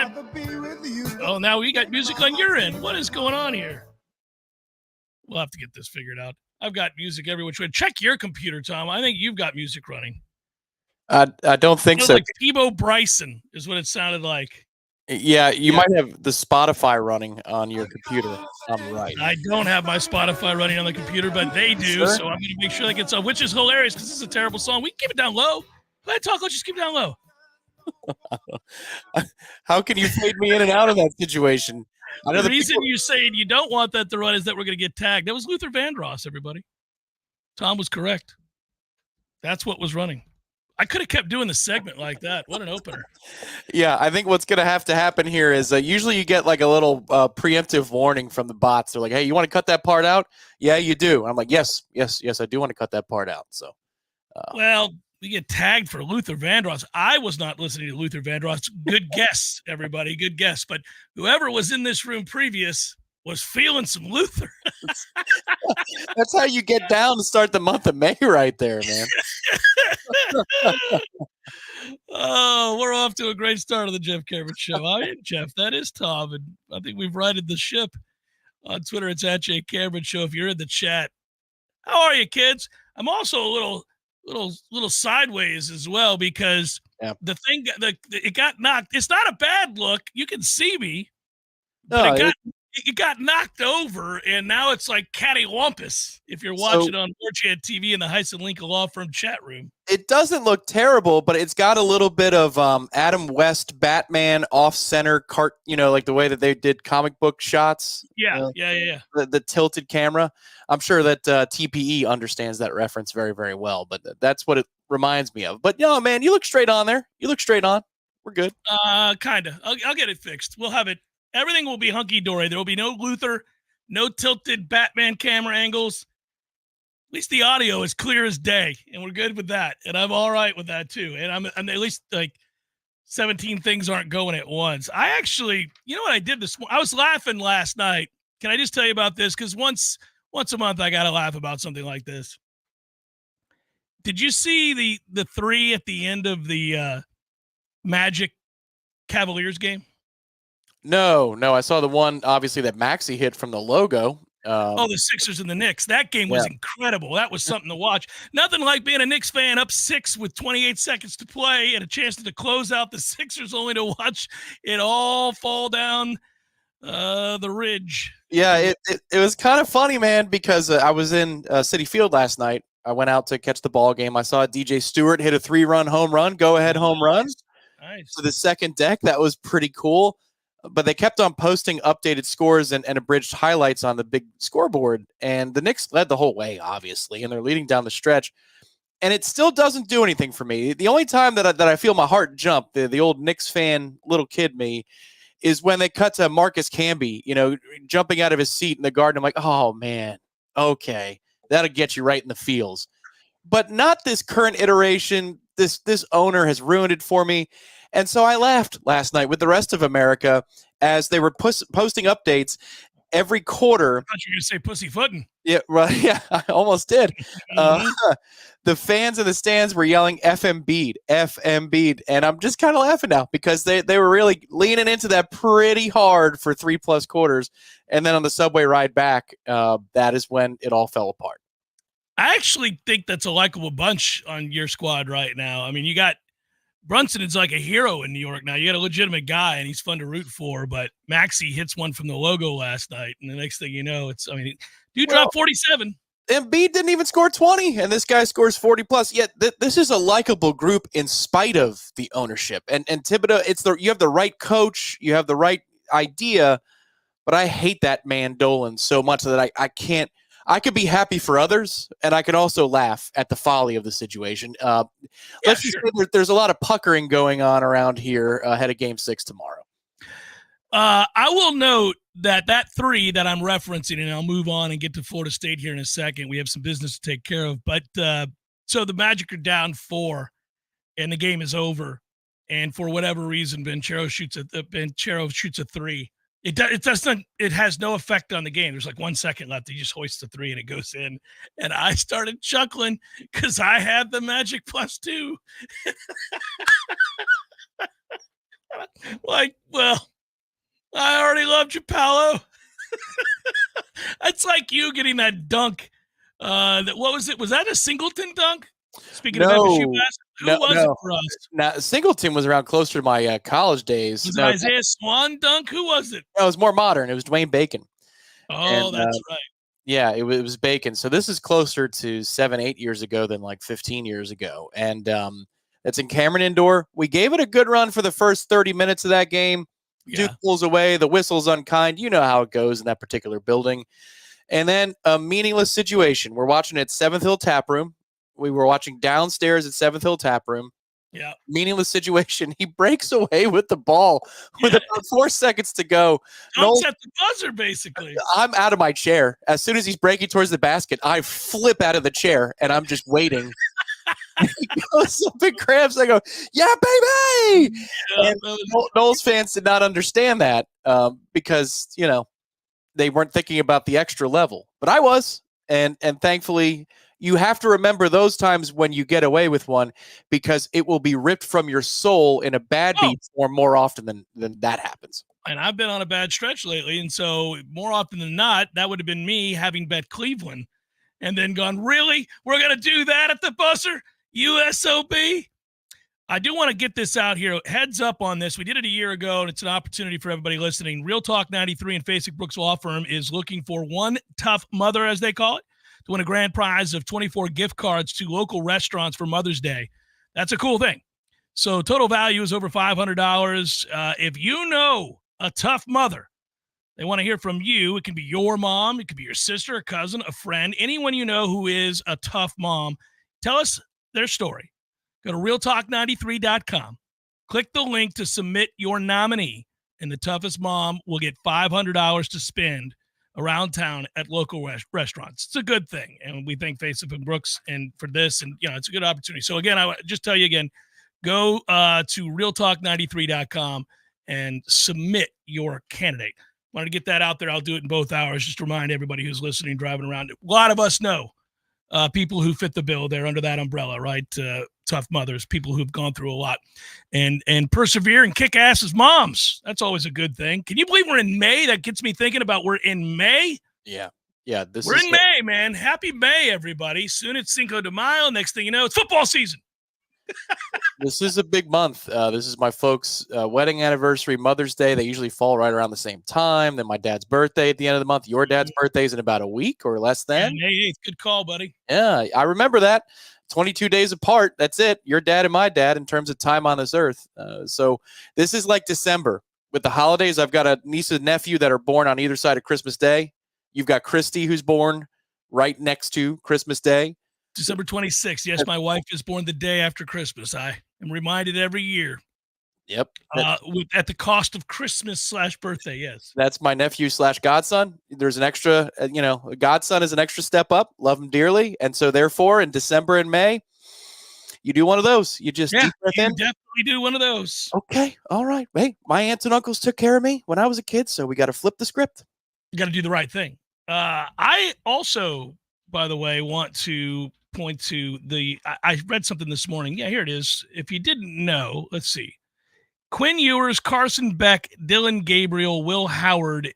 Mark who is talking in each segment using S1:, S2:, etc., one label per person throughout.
S1: time. Oh, now we got music on your end. What is going on here? We'll have to get this figured out. I've got music every which way. Check your computer, Tom. I think you've got music running.
S2: I don't think so.
S1: Like Tebow Bryson is what it sounded like.
S2: Yeah, you might have the Spotify running on your computer. I'm right.
S1: I don't have my Spotify running on the computer, but they do,
S2: Sure.
S1: so I'm going to make sure that gets on, which is hilarious because this is a terrible song. We can keep it down low. Let it talk. Let's just keep it down low.
S2: How can you fade me in and out of that situation?
S1: The reason you're saying you don't want that to run is that we're going to get tagged. That was Luther Vandross, everybody. Tom was correct. That's what was running. I could have kept doing the segment like that. What an opener.
S2: Yeah, I think what's going to have to happen here is usually you get like a little preemptive warning from the bots. They're like, hey, you want to cut that part out? Yeah, you do. And I'm like, yes, I do want to cut that part out. So,
S1: well, we get tagged for Luther Vandross. I was not listening to Luther Vandross. Good guess, everybody. Good guess. But whoever was in this room previous was feeling some Luther.
S2: That's how you get down to start the month of May right there, man.
S1: Oh, we're off to a great start of the Jeff Cameron Show. I am Jeff. That is Tom. And I think we've righted the ship. On Twitter, it's at J Cameron Show. If you're in the chat, how are you, kids? I'm also a little sideways as well because the thing, it got knocked. It's not a bad look. You can see me. But it got knocked over, and now it's like cattywampus if you're watching on Warchant TV in the Heisen Lincoln Law Firm chat room.
S2: It doesn't look terrible, but it's got a little bit of Adam West Batman off-center like the way that they did comic book shots.
S1: Yeah.
S2: The tilted camera. I'm sure that TPE understands that reference very, very well, but that's what it reminds me of. But no, man, you look straight on there. You look straight on. We're good.
S1: Kind of. I'll get it fixed. We'll have it. Everything will be hunky-dory. There will be no Luther, no tilted Batman camera angles. At least the audio is clear as day, and we're good with that. And I'm all right with that, too. And I'm at least, 17 things aren't going at once. I actually, you know what I did this morning? I was laughing last night. Can I just tell you about this? Because once a month, I got to laugh about something like this. Did you see the 3 at the end of the Magic Cavaliers game?
S2: No. I saw the one, obviously, that Maxey hit from the logo.
S1: The Sixers and the Knicks. That game was incredible. That was something to watch. Nothing like being a Knicks fan up 6 with 28 seconds to play and a chance to close out the Sixers only to watch it all fall down the ridge.
S2: Yeah, it was kind of funny, man, because I was in Citi Field last night. I went out to catch the ball game. I saw DJ Stewart hit a 3-run home run, go-ahead home run.
S1: Nice.
S2: To the second deck. That was pretty cool. But they kept on posting updated scores and abridged highlights on the big scoreboard. And the Knicks led the whole way, obviously, and they're leading down the stretch. And it still doesn't do anything for me. The only time that I feel my heart jump, the old Knicks fan, little kid me, is when they cut to Marcus Camby, jumping out of his seat in the garden. I'm like, oh, man, okay, that'll get you right in the feels. But not this current iteration. This owner has ruined it for me. And so I laughed last night with the rest of America as they were posting updates every quarter.
S1: I thought you were going to say pussyfooting.
S2: Yeah, right. Yeah, I almost did. The fans in the stands were yelling F Embiid. And I'm just kind of laughing now because they were really leaning into that pretty hard for 3+ quarters. And then on the subway ride back, that is when it all fell apart.
S1: I actually think that's a likable bunch on your squad right now. I mean, you got Brunson is like a hero in New York now. You got a legitimate guy, and he's fun to root for. But Maxey hits one from the logo last night, and the next thing you know, dude dropped 47.
S2: Embiid didn't even score 20, and this guy scores 40+. Yet this is a likable group in spite of the ownership. And Thibodeau, you have the right coach, you have the right idea, but I hate that man Dolan so much that I can't. I could be happy for others, and I could also laugh at the folly of the situation. Let's just say there's a lot of puckering going on around here ahead of Game 6 tomorrow.
S1: I will note that 3 that I'm referencing, and I'll move on and get to Florida State here in a second. We have some business to take care of. But so the Magic are down 4, and the game is over. And for whatever reason, Banchero shoots a 3. It has no effect on the game. There's like 1 second left. He just hoists the 3 and it goes in. And I started chuckling because I had the Magic +2. And Like, well, I already loved you, Paolo. It's like you getting that dunk. What was it? Was that a Singleton dunk? Speaking of FSU basketball, who was it for us?
S2: Now, Singleton was around closer to my college days.
S1: Was it Isaiah Swan dunk? Who was it?
S2: No, it was more modern. It was Dwayne Bacon.
S1: Oh, and, that's right.
S2: Yeah, it was Bacon. So this is closer to 7-8 years ago than like 15 years ago. And it's in Cameron Indoor. We gave it a good run for the first 30 minutes of that game.
S1: Yeah.
S2: Duke pulls away. The whistle's unkind. You know how it goes in that particular building. And then a meaningless situation. We're watching at Seventh Hill Tap Room. We were watching downstairs at Seventh Hill Tap Room.
S1: Yeah.
S2: Meaningless situation. He breaks away with the ball with about 4 seconds to go.
S1: Knowles at the buzzer, basically.
S2: I'm out of my chair. As soon as he's breaking towards the basket, I flip out of the chair, and I'm just waiting. He goes up and grabs. I go, yeah, baby!
S1: Yeah,
S2: and Knowles fans did not understand that because, you know, they weren't thinking about the extra level. But I was, and thankfully – you have to remember those times when you get away with one because it will be ripped from your soul in a bad beat form more often than that happens.
S1: And I've been on a bad stretch lately, and so more often than not, that would have been me having bet Cleveland and then gone, really? We're going to do that at the buzzer? USOB? I do want to get this out here. Heads up on this. We did it a year ago, and it's an opportunity for everybody listening. Real Talk 93 and Facing Brooks Law Firm is looking for one tough mother, as they call it, to win a grand prize of 24 gift cards to local restaurants for Mother's Day. That's a cool thing. So total value is over $500. If you know a tough mother, they want to hear from you. It can be your mom. It could be your sister, a cousin, a friend, anyone you know who is a tough mom. Tell us their story. Go to realtalk93.com. Click the link to submit your nominee, and the toughest mom will get $500 to spend around town at local restaurants. It's a good thing. And we thank Faith and Brooks and for this. And, you know, it's a good opportunity. So, again, I just tell you again, go to realtalk93.com and submit your candidate. Wanted to get that out there. I'll do it in both hours. Just to remind everybody who's listening, driving around. A lot of us know people who fit the bill there under that umbrella, right? Tough mothers, people who've gone through a lot and persevere and kick ass as moms. That's always a good thing. Can you believe we're in May? That gets me thinking about we're in May.
S2: Yeah.
S1: We're in May, man. Happy May, everybody. Soon it's Cinco de Mayo. Next thing you know, it's football season.
S2: This is a big month. This is my folks' wedding anniversary, Mother's Day. They usually fall right around the same time. Then my dad's birthday at the end of the month. Your dad's birthday is in about a week or less than.
S1: Hey, good call, buddy.
S2: Yeah, I remember that. 22 days apart. That's it. Your dad and my dad in terms of time on this earth. So this is like December. With the holidays, I've got a niece and nephew that are born on either side of Christmas Day. You've got Christy, who's born right next to Christmas Day.
S1: December 26th. Yes, my wife is born the day after Christmas. I am reminded every year.
S2: Yep.
S1: At the cost of Christmas/birthday, yes.
S2: That's my nephew/godson. There's an extra, a godson is an extra step up. Love him dearly. And so therefore, in December and May, you do one of those. You just
S1: definitely do one of those.
S2: Okay. All right. Hey, my aunts and uncles took care of me when I was a kid, so we got to flip the script.
S1: You got to do the right thing. I also, by the way, want to point to I read something this morning. Yeah, here it is. If you didn't know, let's see. Quinn Ewers, Carson Beck, Dylan Gabriel, Will Howard,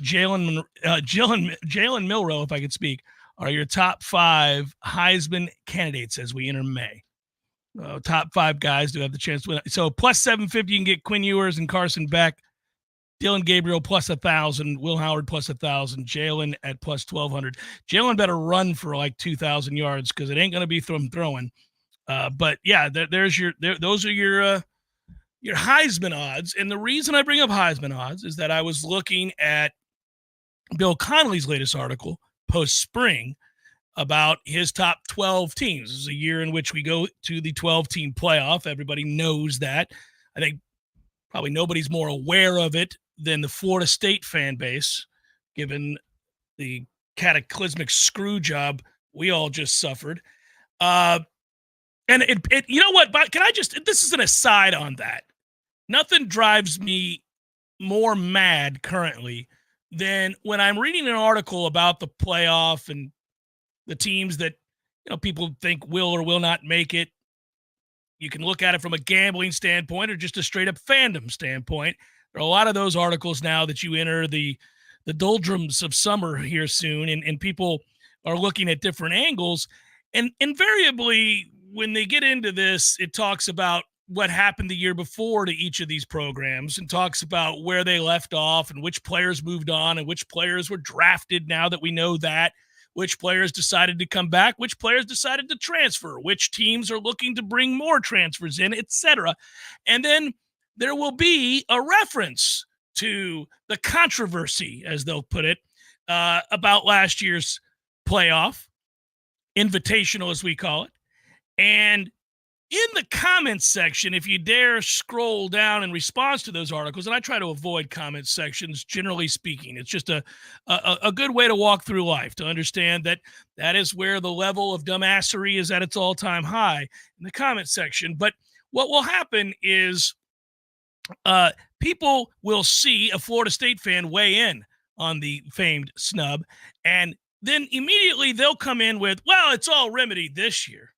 S1: Jalen Milroe, if I could speak, are your top 5 Heisman candidates as we enter May. Top 5 guys do have the chance to win. So plus 750, you can get Quinn Ewers and Carson Beck, Dylan Gabriel plus 1,000, Will Howard plus 1,000, Jalen at plus 1,200. Jalen better run for like 2,000 yards because it ain't going to be from throwing. But yeah, those are your Heisman odds. And the reason I bring up Heisman odds is that I was looking at Bill Connolly's latest article post-spring about his top 12 teams. This is a year in which we go to the 12-team playoff. Everybody knows that. I think probably nobody's more aware of it than the Florida State fan base, given the cataclysmic screw job we all just suffered. And it you know what, but this is an aside on that. Nothing drives me more mad currently than when I'm reading an article about the playoff and the teams that people think will or will not make it. You can look at it from a gambling standpoint or just a straight up fandom standpoint. There are a lot of those articles now that you enter the doldrums of summer here soon, and people are looking at different angles. And invariably, when they get into this, it talks about what happened the year before to each of these programs and talks about where they left off and which players moved on and which players were drafted now that we know that, which players decided to come back, which players decided to transfer, which teams are looking to bring more transfers in, etc. And then there will be a reference to the controversy, as they'll put it, about last year's playoff, invitational as we call it. And in the comments section, if you dare scroll down in response to those articles, and I try to avoid comment sections, generally speaking, it's just a good way to walk through life, to understand that that is where the level of dumbassery is at its all-time high, in the comment section. But what will happen is people will see a Florida State fan weigh in on the famed snub, and then immediately they'll come in with, well, it's all remedied this year.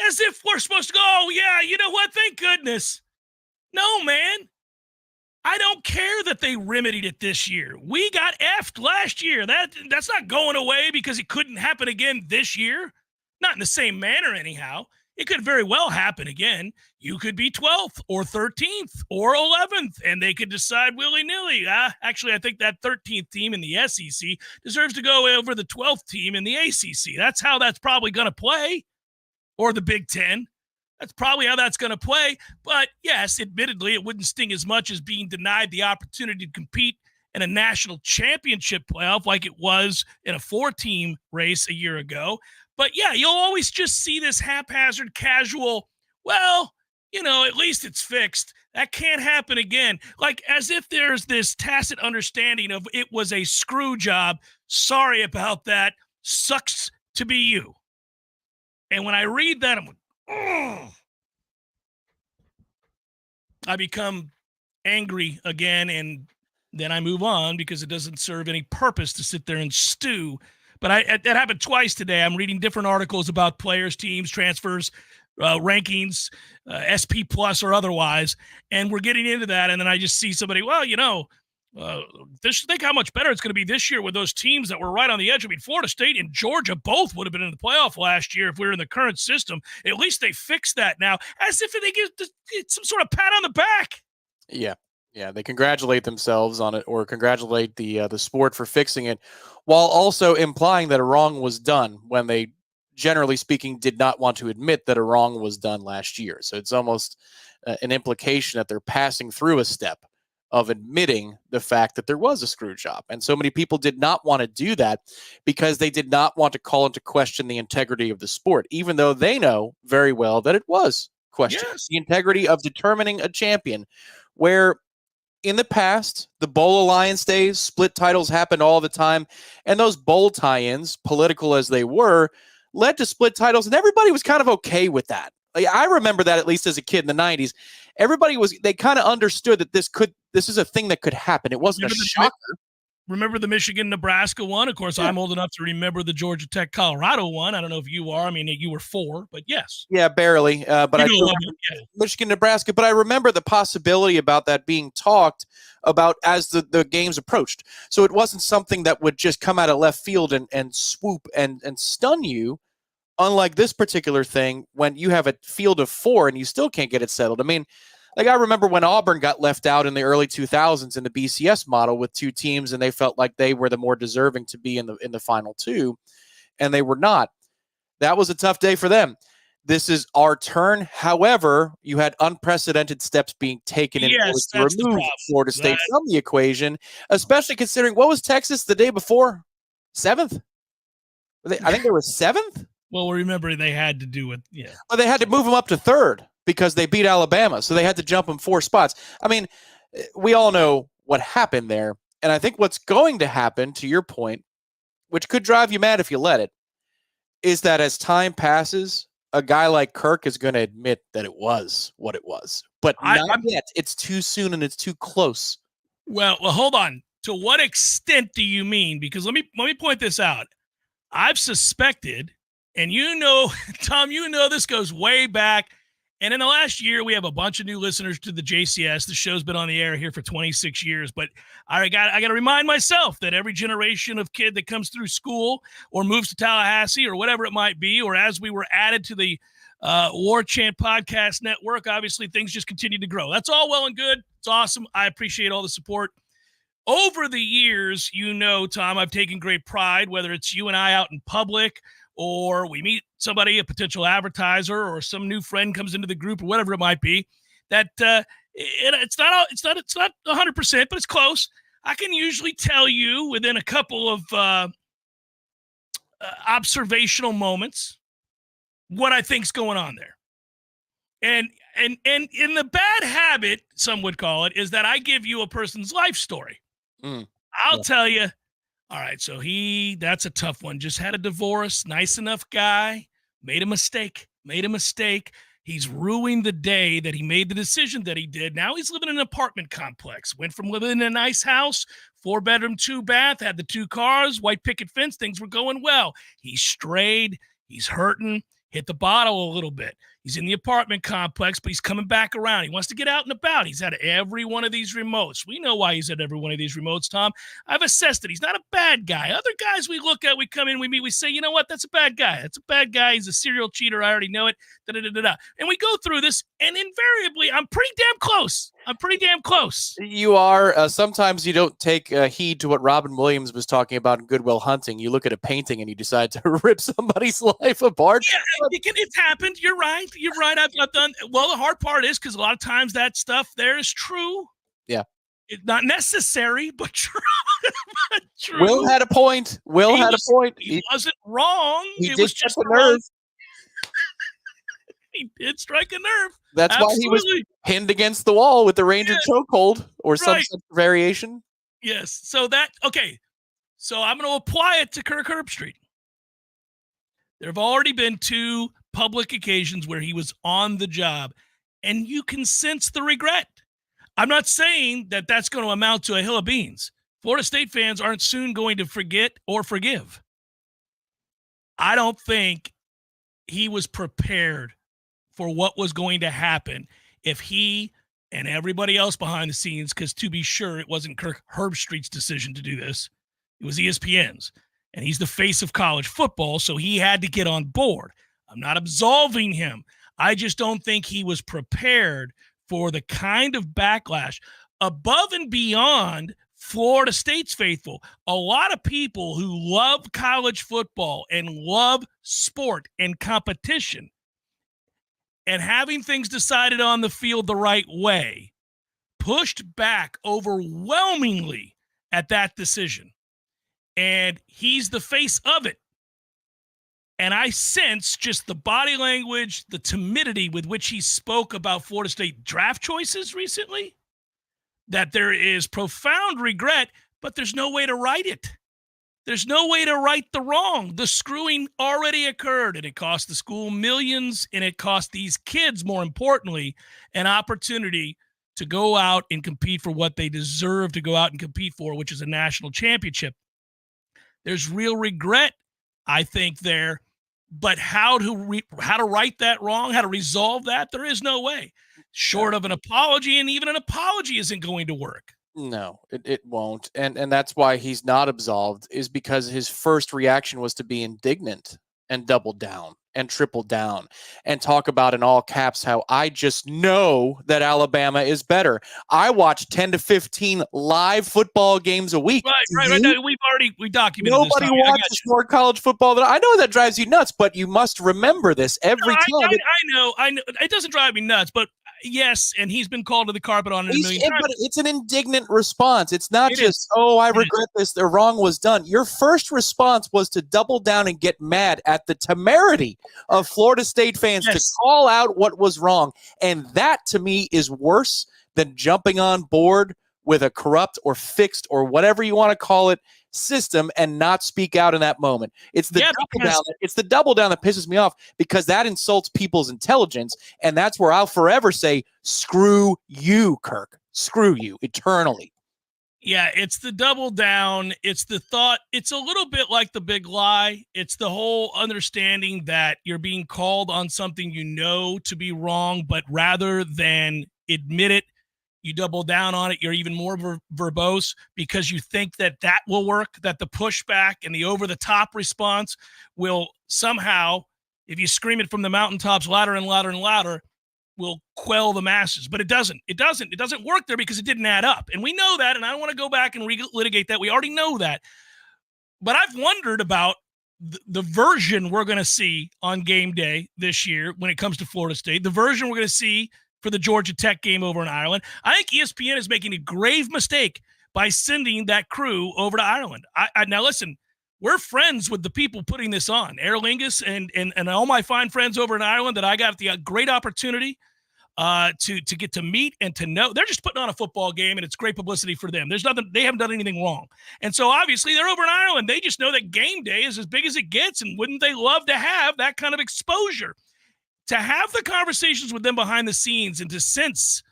S1: As if we're supposed to go, oh, yeah, you know what? Thank goodness. No, man. I don't care that they remedied it this year. We got effed last year. That's not going away because it couldn't happen again this year. Not in the same manner, anyhow. It could very well happen again. You could be 12th or 13th or 11th, and they could decide willy-nilly. Actually, I think that 13th team in the SEC deserves to go over the 12th team in the ACC. That's how that's probably going to play. Or the Big Ten. That's probably how that's going to play. But yes, admittedly, it wouldn't sting as much as being denied the opportunity to compete in a national championship playoff like it was in a 4-team race a year ago. But yeah, you'll always just see this haphazard, casual, well, at least it's fixed. That can't happen again. Like as if there's this tacit understanding of it was a screw job. Sorry about that. Sucks to be you. And when I read that, I'm like, oh. I become angry again, and then I move on because it doesn't serve any purpose to sit there and stew. But that happened twice today. I'm reading different articles about players, teams, transfers, rankings, SP plus or otherwise, and we're getting into that. And then I just see somebody, well, think how much better it's going to be this year with those teams that were right on the edge. I mean, Florida State and Georgia both would have been in the playoff last year if we were in the current system. At least they fixed that now, as if they get some sort of pat on the back.
S2: Yeah. They congratulate themselves on it, or congratulate the sport for fixing it, while also implying that a wrong was done when they, generally speaking, did not want to admit that a wrong was done last year. So it's almost an implication that they're passing through a step of admitting the fact that there was a screw job. And so many people did not want to do that because they did not want to call into question the integrity of the sport, even though they know very well that it was questioned. Yes. The integrity of determining a champion, where in the past, the Bowl Alliance days, split titles happened all the time, and those bowl tie-ins, political as they were, led to split titles, and everybody was kind of okay with that. Like, I remember that, at least as a kid in the 90s. They kind of understood that this is a thing that could happen. It wasn't a shocker.
S1: Remember the Michigan-Nebraska one? Of course, yeah. I'm old enough to remember the Georgia Tech-Colorado one. I don't know if you are. I mean, you were 4, but yes.
S2: Yeah, barely. But I remember Michigan-Nebraska. But I remember the possibility about that being talked about as the games approached. So it wasn't something that would just come out of left field and swoop and stun you. Unlike this particular thing, when you have a field of 4 and you still can't get it settled. I mean, like I remember when Auburn got left out in the early 2000s in the BCS model with 2 teams, and they felt like they were the more deserving to be in the final 2, and they were not. That was a tough day for them. This is our turn. However, you had unprecedented steps being taken in order to remove Florida State from the equation, especially considering what was Texas the day before? 7th? I think they were 7th?
S1: Well, remember, they had to do it. Yeah.
S2: Well, they had to move them up to 3rd because they beat Alabama. So they had to jump them 4 spots. I mean, we all know what happened there. And I think what's going to happen, to your point, which could drive you mad if you let it, is that as time passes, a guy like Kirk is going to admit that it was what it was. But not yet. It's too soon and it's too close.
S1: Well, hold on. To what extent do you mean? Because let me point this out. I've suspected And you know, Tom, you know this goes way back. And in the last year, we have a bunch of new listeners to the JCS. The show's been on the air here for 26 years, but I got to remind myself that every generation of kid that comes through school or moves to Tallahassee or whatever it might be, or as we were added to the Warchant podcast network, obviously things just continue to grow. That's all well and good. It's awesome. I appreciate all the support. Over the years, you know, Tom, I've taken great pride, whether it's you and I out in public or we meet somebody, a potential advertiser, or some new friend comes into the group or whatever it might be, that it's not 100%, but it's close. I can usually tell you within a couple of observational moments what I think's going on there. And in the bad habit, some would call it, is that I give you a person's life story. I'll tell you, all right, so that's a tough one. Just had a divorce, nice enough guy, made a mistake. He's ruined the day that he made the decision that he did. Now he's living in an apartment complex. Went from living in a nice house, 4-bedroom, 2-bath, had the 2 cars, white picket fence. Things were going well. He strayed. He's hurting. Hit the bottle a little bit. He's in the apartment complex, but he's coming back around. He wants to get out and about. He's at every one of these remotes. We know why he's at every one of these remotes, Tom. I've assessed it. He's not a bad guy. Other guys we look at, we come in, we meet, we say, you know what? That's a bad guy. That's a bad guy. He's a serial cheater. I already know it. Da-da-da-da-da. And we go through this, and invariably, I'm pretty damn close.
S2: You are. Sometimes you don't take heed to what Robin Williams was talking about in Good Will Hunting. You look at a painting and you decide to rip somebody's life apart.
S1: Yeah, it's happened. You're right. I've done well. The hard part is because a lot of times that stuff there is true.
S2: Yeah,
S1: it's not necessary, but true. True.
S2: Will had a point.
S1: He wasn't wrong.
S2: It was just a nerve.
S1: He did strike a nerve.
S2: That's
S1: Absolutely.
S2: why he was pinned against the wall with the Ranger chokehold or some such variation.
S1: Yes. So I'm going to apply it to Kirk Herbstreit. There have already been 2 public occasions where he was on the job, and you can sense the regret. I'm not saying that that's going to amount to a hill of beans. Florida State fans aren't soon going to forget or forgive. I don't think he was prepared for what was going to happen if he and everybody else behind the scenes, because to be sure, it wasn't Kirk Herbstreit's decision to do this. It was ESPN's. And he's the face of college football, so he had to get on board. I'm not absolving him. I just don't think he was prepared for the kind of backlash above and beyond Florida State's faithful. A lot of people who love college football and love sport and competition and having things decided on the field the right way pushed back overwhelmingly at that decision. And he's the face of it. And I sense just the body language, the timidity with which he spoke about Florida State draft choices recently, that there is profound regret, but there's no way to right it. There's no way to right the wrong. The screwing already occurred, and it cost the school millions, and it cost these kids, more importantly, an opportunity to go out and compete for what they deserve to go out and compete for, which is a national championship. There's real regret, I think, there. But how to right that wrong, how to resolve that, there is no way. Short of an apology, and even an apology isn't going to work.
S2: No, it won't. And that's why he's not absolved, is because his first reaction was to be indignant and double down and triple down and talk about in all caps how I just know that Alabama is better. I watch 10 to 15 live football games a week.
S1: Right. No, we documented
S2: Nobody
S1: this.
S2: watches more college football than I know. That drives you nuts, but you must remember this every time.
S1: I know. It doesn't drive me nuts, but yes, and he's been called to the carpet on it a million times.
S2: But it's an indignant response. It's not I regret this. The wrong was done. Your first response was to double down and get mad at the temerity of Florida State fans to call out what was wrong. And that, to me, is worse than jumping on board with a corrupt or fixed or whatever you want to call it system and not speak out in that moment. It's the double down that pisses me off, because that insults people's intelligence, and that's where I'll forever say, screw you, Kirk. Screw you eternally.
S1: Yeah, it's the double down. It's the thought. It's a little bit like the big lie. It's the whole understanding that you're being called on something you know to be wrong, but rather than admit it, you double down on it. You're even more verbose because you think that that will work, that the pushback and the over-the-top response will somehow, if you scream it from the mountaintops louder and louder and louder, will quell the masses, but it doesn't. It doesn't work there because it didn't add up. And we know that, and I don't want to go back and relitigate that. We already know that. But I've wondered about the version we're going to see on game day this year when it comes to Florida State, the version we're going to see for the Georgia Tech game over in Ireland. I think ESPN is making a grave mistake by sending that crew over to Ireland. Now, listen, we're friends with the people putting this on, Aer Lingus and all my fine friends over in Ireland that I got the great opportunity to get to meet and to know. They're just putting on a football game, and it's great publicity for them. There's nothing, they haven't done anything wrong. And so obviously they're over in Ireland. They just know that game day is as big as it gets, and wouldn't they love to have that kind of exposure? To have the conversations with them behind the scenes and to sense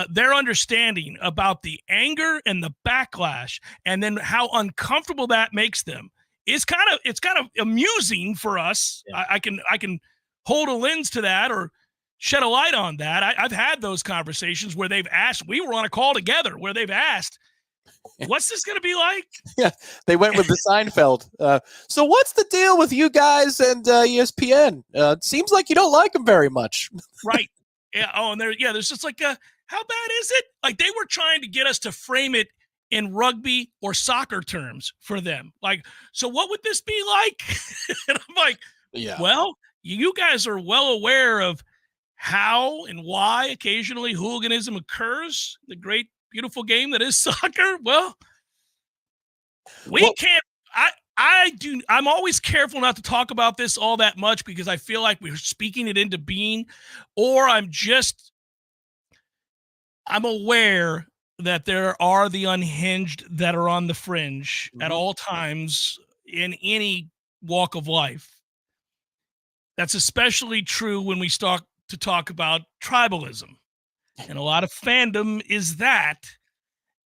S1: their understanding about the anger and the backlash, and then how uncomfortable that makes them is kind of amusing for us. Yeah. I can hold a lens to that or shed a light on that. I've had those conversations where they've asked. We were on a call together where they've asked, "What's this going to be like?"
S2: Yeah, they went with the Seinfeld. So what's the deal with you guys and ESPN? It seems like you don't like them very much.
S1: Right. Yeah. Oh, and there's just like how bad is it? Like they were trying to get us to frame it in rugby or soccer terms for them. Like, so what would this be like? And I'm like, yeah, well, you guys are well aware of how and why occasionally hooliganism occurs. The great, beautiful game that is soccer. Well, can't. I'm always careful not to talk about this all that much because I feel like we're speaking it into being, or I'm aware that there are the unhinged that are on the fringe at all times in any walk of life. That's especially true when we start to talk about tribalism. And a lot of fandom is that.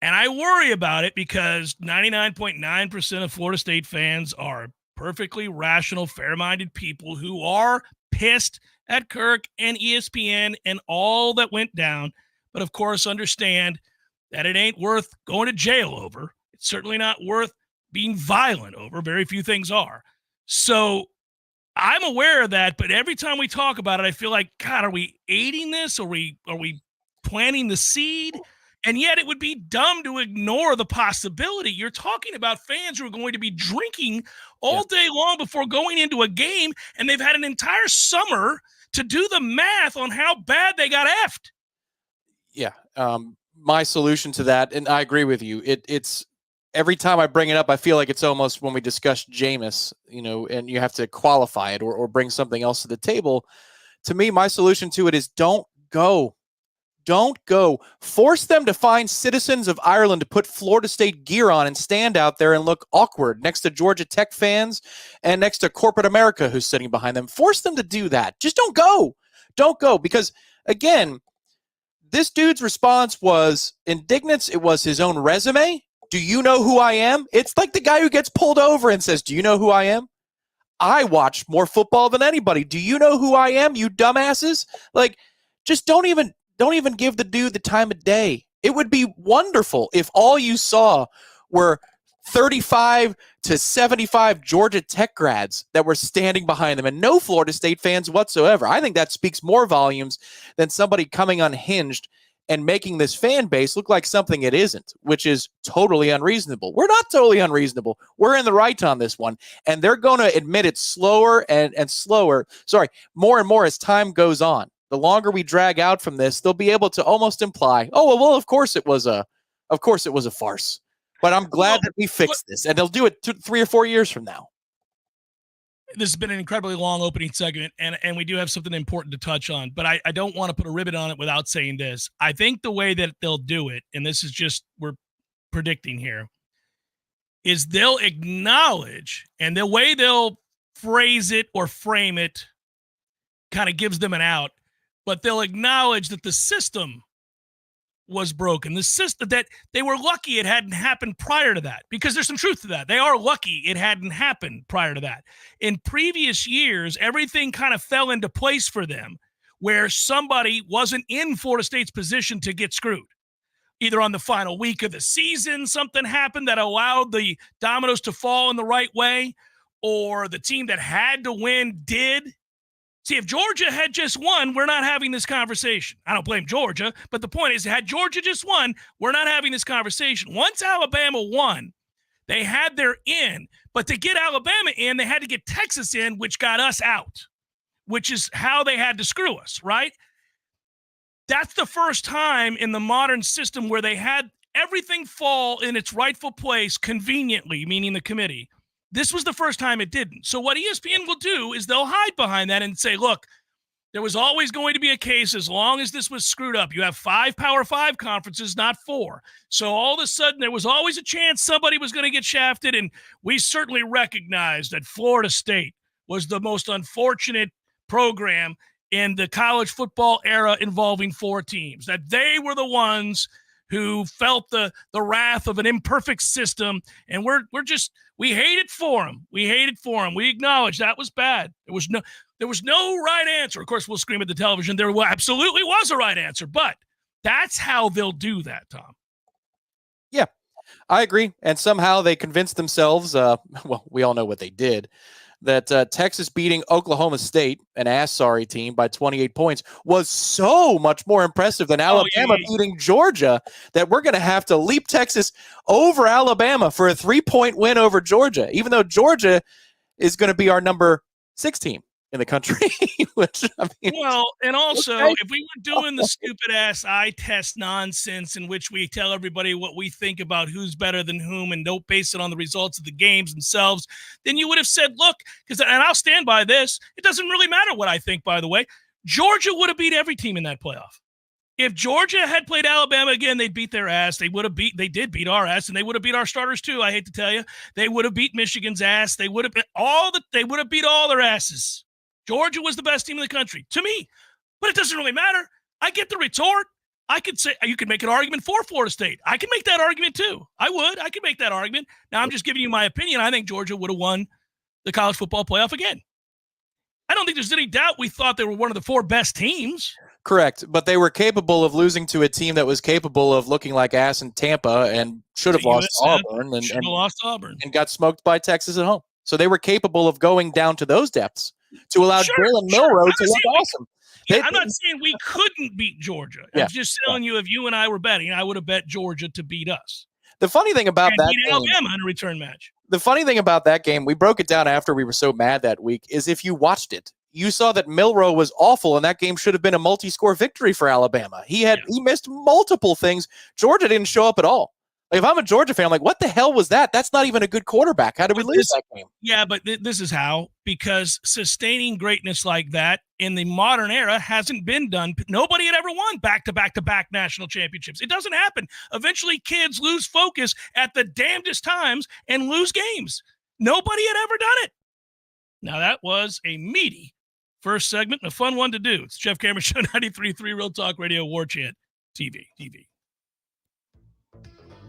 S1: And I worry about it because 99.9% of Florida State fans are perfectly rational, fair-minded people who are pissed at Kirk and ESPN and all that went down, but of course understand that it ain't worth going to jail over. It's certainly not worth being violent over. Very few things are. So I'm aware of that, but every time we talk about it, I feel like, God, are we aiding this? Are we planting the seed? And yet it would be dumb to ignore the possibility. You're talking about fans who are going to be drinking all day long before going into a game, and they've had an entire summer to do the math on how bad they got effed.
S2: Yeah. My solution to that, and I agree with you, it's every time I bring it up, I feel like it's almost when we discuss Jameis, and you have to qualify it or bring something else to the table. To me, my solution to it is don't go. Don't go. Force them to find citizens of Ireland to put Florida State gear on and stand out there and look awkward next to Georgia Tech fans and next to corporate America who's sitting behind them. Force them to do that. Just don't go. Don't go. Because, again, this dude's response was indignance. It was his own resume. Do you know who I am? It's like the guy who gets pulled over and says, do you know who I am? I watch more football than anybody. Do you know who I am, you dumbasses? Like, just don't even give the dude the time of day. It would be wonderful if all you saw were 35 to 75 Georgia Tech grads that were standing behind them and no Florida State fans whatsoever. I think that speaks more volumes than somebody coming unhinged and making this fan base look like something it isn't, which is totally unreasonable. We're not totally unreasonable. We're in the right on this one, and they're going to admit it slower and slower. More and more as time goes on. The longer we drag out from this, they'll be able to almost imply, "Oh, well, of course it was a farce." But I'm glad that we fixed this, and they'll do it 3 or 4 years from now.
S1: This has been an incredibly long opening segment, and we do have something important to touch on, but I don't want to put a ribbon on it without saying this. I think the way that they'll do it, and this is just we're predicting here, is they'll acknowledge, and the way they'll phrase it or frame it kind of gives them an out, but they'll acknowledge that the system was broken. The system that they were lucky it hadn't happened prior to that, because there's some truth to that. They are lucky it hadn't happened prior to that. In previous years, everything kind of fell into place for them where somebody wasn't in Florida State's position to get screwed. Either on the final week of the season, something happened that allowed the dominoes to fall in the right way, or the team that had to win did. See, if Georgia had just won, we're not having this conversation. I don't blame Georgia, but the point is, had Georgia just won, we're not having this conversation. Once Alabama won, they had their in, but to get Alabama in, they had to get Texas in, which got us out, which is how they had to screw us, right? That's the first time in the modern system where they had everything fall in its rightful place conveniently, meaning the committee. This was the first time it didn't. So what ESPN will do is they'll hide behind that and say, look, there was always going to be a case as long as this was screwed up. You have 5 Power 5 conferences, not 4. So all of a sudden there was always a chance somebody was going to get shafted, and we certainly recognize that Florida State was the most unfortunate program in the college football era involving 4 teams, that they were the ones who felt the wrath of an imperfect system, and we hate it for them. We hate it for them. We acknowledge that was bad. There was no right answer. Of course, we'll scream at the television. There absolutely was a right answer, but that's how they'll do that, Tom.
S2: Yeah, I agree. And somehow they convinced themselves, well, we all know what they did, that Texas beating Oklahoma State, an ass-sorry team, by 28 points was so much more impressive than Alabama beating Georgia that we're going to have to leap Texas over Alabama for a 3-point win over Georgia, even though Georgia is going to be our number 6 team in the country. Which, I mean,
S1: well, and also, okay, if we were doing the stupid-ass eye test nonsense in which we tell everybody what we think about who's better than whom and don't base it on the results of the games themselves, then you would have said, look, and I'll stand by this, it doesn't really matter what I think, by the way. Georgia would have beat every team in that playoff. If Georgia had played Alabama again, they'd beat their ass. They did beat our ass, and they would have beat our starters too, I hate to tell you. They would have beat Michigan's ass. They would have beat all their asses. Georgia was the best team in the country, to me. But it doesn't really matter. I get the retort. I could say you could make an argument for Florida State. I can make that argument too. I could make that argument. Now I'm just giving you my opinion. I think Georgia would have won the college football playoff again. I don't think there's any doubt we thought they were one of the 4 best teams.
S2: Correct, but they were capable of losing to a team that was capable of looking like ass in Tampa and should have lost Auburn and got smoked by Texas at home. So they were capable of going down to those depths to allow Jalen Milroe to look awesome.
S1: I'm not saying we couldn't beat Georgia. I'm just telling you, if you and I were betting, I would have bet Georgia to beat us.
S2: The funny thing about that game,
S1: Alabama in a return match.
S2: The funny thing about that game, we broke it down after we were so mad that week, is if you watched it, you saw that Milroe was awful, and that game should have been a multi-score victory for Alabama. He missed multiple things. Georgia didn't show up at all. Like, if I'm a Georgia fan, I'm like, what the hell was that? That's not even a good quarterback. How did we lose that game?
S1: Yeah, but this is how. Because sustaining greatness like that in the modern era hasn't been done. Nobody had ever won back-to-back-to-back national championships. It doesn't happen. Eventually, kids lose focus at the damnedest times and lose games. Nobody had ever done it. Now, that was a meaty first segment and a fun one to do. It's Jeff Cameron Show, 93.3 Real Talk Radio, Warchant TV.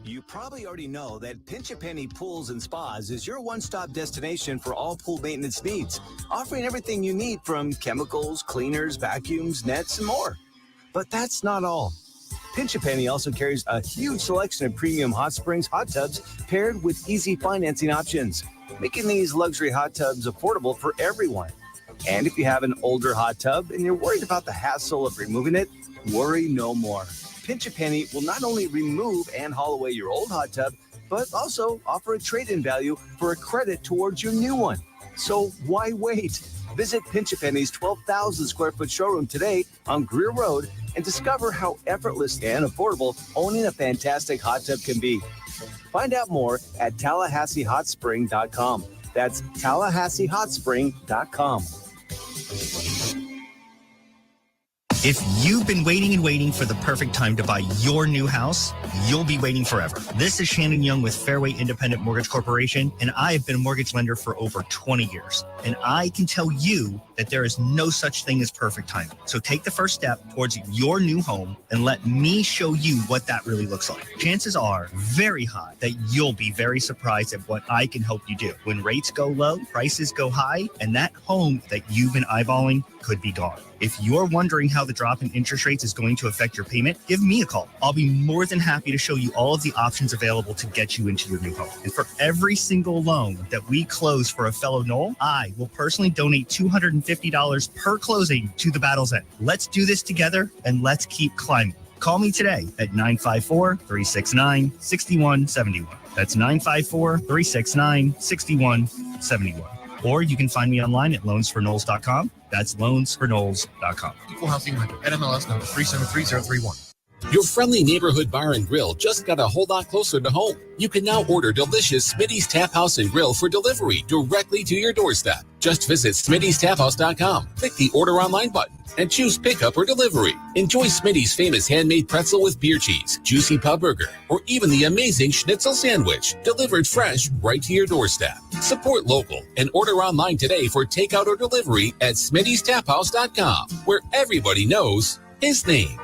S3: You probably already know that Pinch a Penny Pools and Spas is your one-stop destination for all pool maintenance needs, offering everything you need from chemicals, cleaners, vacuums, nets, and more. But that's not all. Pinch a Penny also carries a huge selection of premium hot springs hot tubs paired with easy financing options, making these luxury hot tubs affordable for everyone. And if you have an older hot tub and you're worried about the hassle of removing it, worry no more. Pinch a Penny will not only remove and haul away your old hot tub, but also offer a trade-in value for a credit towards your new one. So why wait? Visit Pinch a Penny's 12,000 square foot showroom today on Greer Road and discover how effortless and affordable owning a fantastic hot tub can be. Find out more at TallahasseeHotSpring.com. That's TallahasseeHotSpring.com.
S4: If you've been waiting and waiting for the perfect time to buy your new house, you'll be waiting forever. This is Shannon Young with Fairway Independent Mortgage Corporation, and I have been a mortgage lender for over 20 years. And I can tell you that there is no such thing as perfect timing. So take the first step towards your new home and let me show you what that really looks like. Chances are very high that you'll be very surprised at what I can help you do. When rates go low, prices go high, and that home that you've been eyeballing could be gone. If you're wondering how the drop in interest rates is going to affect your payment, give me a call. I'll be more than happy to show you all of the options available to get you into your new home. And for every single loan that we close for a fellow Knoll, I will personally donate $250 per closing to the Battle's End. Let's do this together and let's keep climbing. Call me today at 954-369-6171. That's 954-369-6171. Or you can find me online at loansforknolls.com. That's loansforknolls.com.
S5: Equal housing lender. NMLS number 373031.
S6: Your friendly neighborhood bar and grill just got a whole lot closer to home. You can now order delicious Smitty's Tap House and Grill for delivery directly to your doorstep. Just visit Smitty'sTapHouse.com, click the Order Online button, and choose Pickup or Delivery. Enjoy Smitty's famous handmade pretzel with beer cheese, juicy pub burger, or even the amazing schnitzel sandwich, delivered fresh right to your doorstep. Support local and order online today for takeout or delivery at Smitty'sTapHouse.com, where everybody knows his name.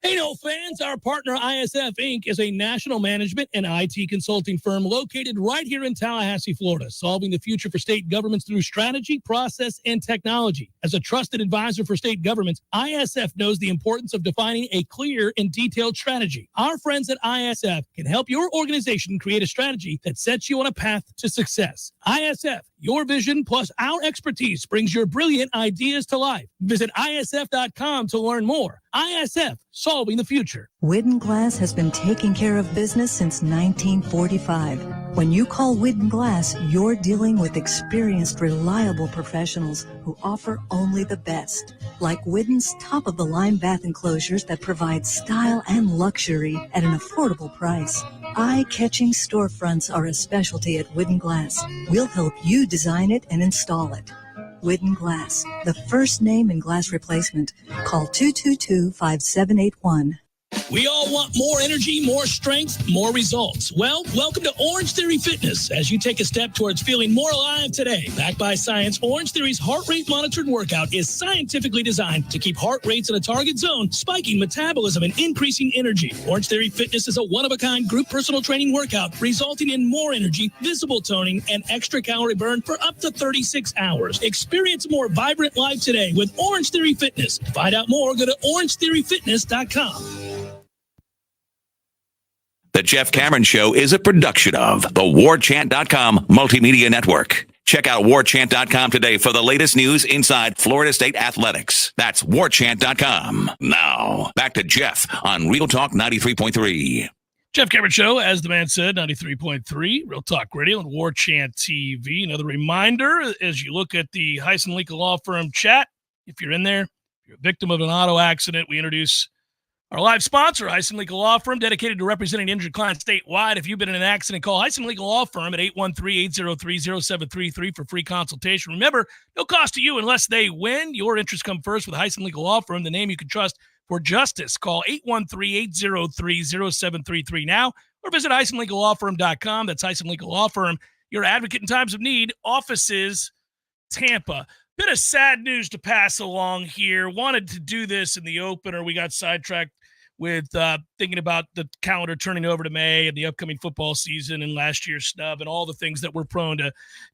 S1: Hey, no fans, our partner ISF Inc. is a national management and IT consulting firm located right here in Tallahassee, Florida, solving the future for state governments through strategy, process, and technology. As a trusted advisor for state governments, ISF knows the importance of defining a clear and detailed strategy. Our friends at ISF can help your organization create a strategy that sets you on a path to success. ISF, your vision plus our expertise brings your brilliant ideas to life. Visit ISF.com to learn more. ISF, solving the future.
S7: Widden Glass has been taking care of business since 1945. When you call Widden Glass, you're dealing with experienced, reliable professionals who offer only the best. Like Widden's top-of-the-line bath enclosures that provide style and luxury at an affordable price. Eye-catching storefronts are a specialty at Widden Glass. We'll help you design it and install it. Widden Glass, the first name in glass replacement. Call 222-5781.
S1: We all want more energy, more strength, more results. Well, welcome to Orange Theory Fitness as you take a step towards feeling more alive today. Backed by science, Orange Theory's heart rate monitored workout is scientifically designed to keep heart rates in a target zone, spiking metabolism and increasing energy. Orange Theory Fitness is a one-of-a-kind group personal training workout resulting in more energy, visible toning, and extra calorie burn for up to 36 hours. Experience a more vibrant life today with Orange Theory Fitness. To find out more, go to orangetheoryfitness.com.
S8: The Jeff Cameron Show is a production of the Warchant.com Multimedia Network. Check out Warchant.com today for the latest news inside Florida State athletics. That's Warchant.com. Now, back to Jeff on Real Talk 93.3.
S1: Jeff Cameron Show, as the man said, 93.3, Real Talk Radio and Warchant TV. Another reminder, as you look at the Heisen Legal Law Firm chat, if you're in there, if you're a victim of an auto accident, we introduce our live sponsor, Heisen Legal Law Firm, dedicated to representing injured clients statewide. If you've been in an accident, call Heisen Legal Law Firm at 813-803-0733 for free consultation. Remember, no cost to you unless they win. Your interests come first with Heisen Legal Law Firm, the name you can trust for justice. Call 813-803-0733 now or visit HeisenLegalLawFirm.com. That's Heisen Legal Law Firm, your advocate in times of need. Offices, Tampa. Bit of sad news to pass along here. Wanted to do this in the opener. We got sidetracked with thinking about the calendar turning over to May and the upcoming football season and last year's snub and all the things that we're prone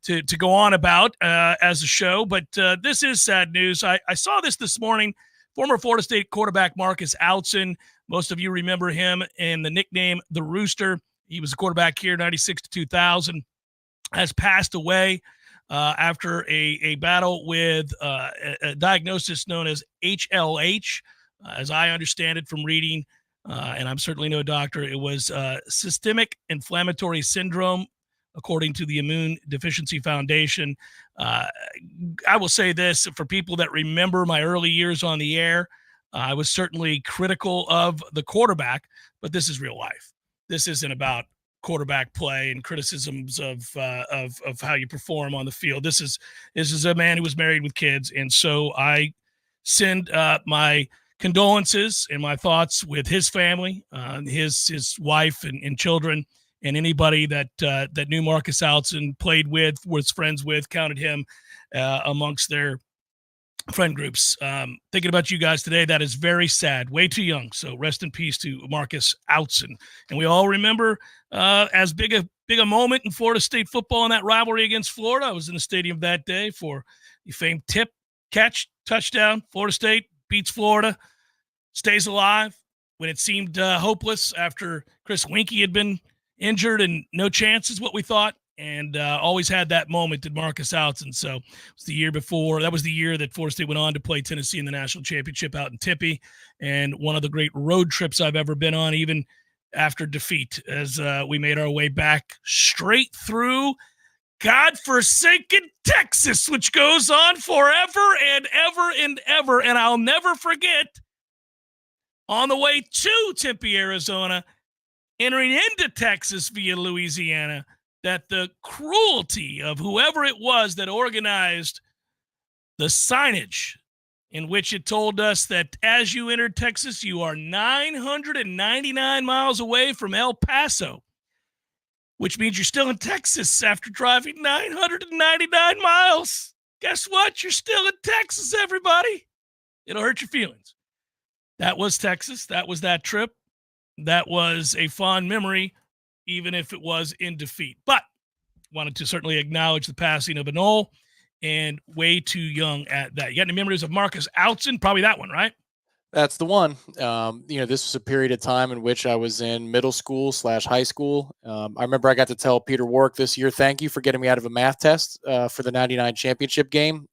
S1: to go on about as a show. But this is sad news. I saw this morning. Former Florida State quarterback Marcus Outson. Most of you remember him in the nickname The Rooster. He was a quarterback here, 96 to 2000, has passed away after a battle with a diagnosis known as HLH. As I understand it from reading, and I'm certainly no doctor, it was systemic inflammatory syndrome, according to the Immune Deficiency Foundation. I will say this, for people that remember my early years on the air, I was certainly critical of the quarterback, but this is real life. This isn't about quarterback play and criticisms of how you perform on the field. This is a man who was married with kids, and so I send my condolences and my thoughts with his family, his wife and children, and anybody that knew Marcus Outson, played with, was friends with, counted him amongst their friend groups. Thinking about you guys today, that is very sad. Way too young. So rest in peace to Marcus Outson. And we all remember as big a moment in Florida State football in that rivalry against Florida. I was in the stadium that day for the famed tip, catch, touchdown. Florida State beats Florida, stays alive when it seemed hopeless after Chris Winkie had been injured and no chance is what we thought. And always had that moment at Marcus Outson. So it was the year before. That was the year that Florida State went on to play Tennessee in the national championship out in Tempe, and one of the great road trips I've ever been on, even after defeat, as we made our way back straight through godforsaken Texas, which goes on forever and ever and ever. And I'll never forget, on the way to Tempe, Arizona, entering into Texas via Louisiana, that the cruelty of whoever it was that organized the signage in which it told us that as you entered Texas, you are 999 miles away from El Paso, which means you're still in Texas after driving 999 miles. Guess what? You're still in Texas, everybody. It'll hurt your feelings. That was Texas. That was that trip. That was a fond memory, even if it was in defeat. But wanted to certainly acknowledge the passing of Anole, and way too young at that. You got any memories of Marcus Outson? Probably that one, right?
S2: That's the one. This was a period of time in which I was in middle school / high school. I remember I got to tell Peter Warwick this year, thank you for getting me out of a math test for the 99 championship game,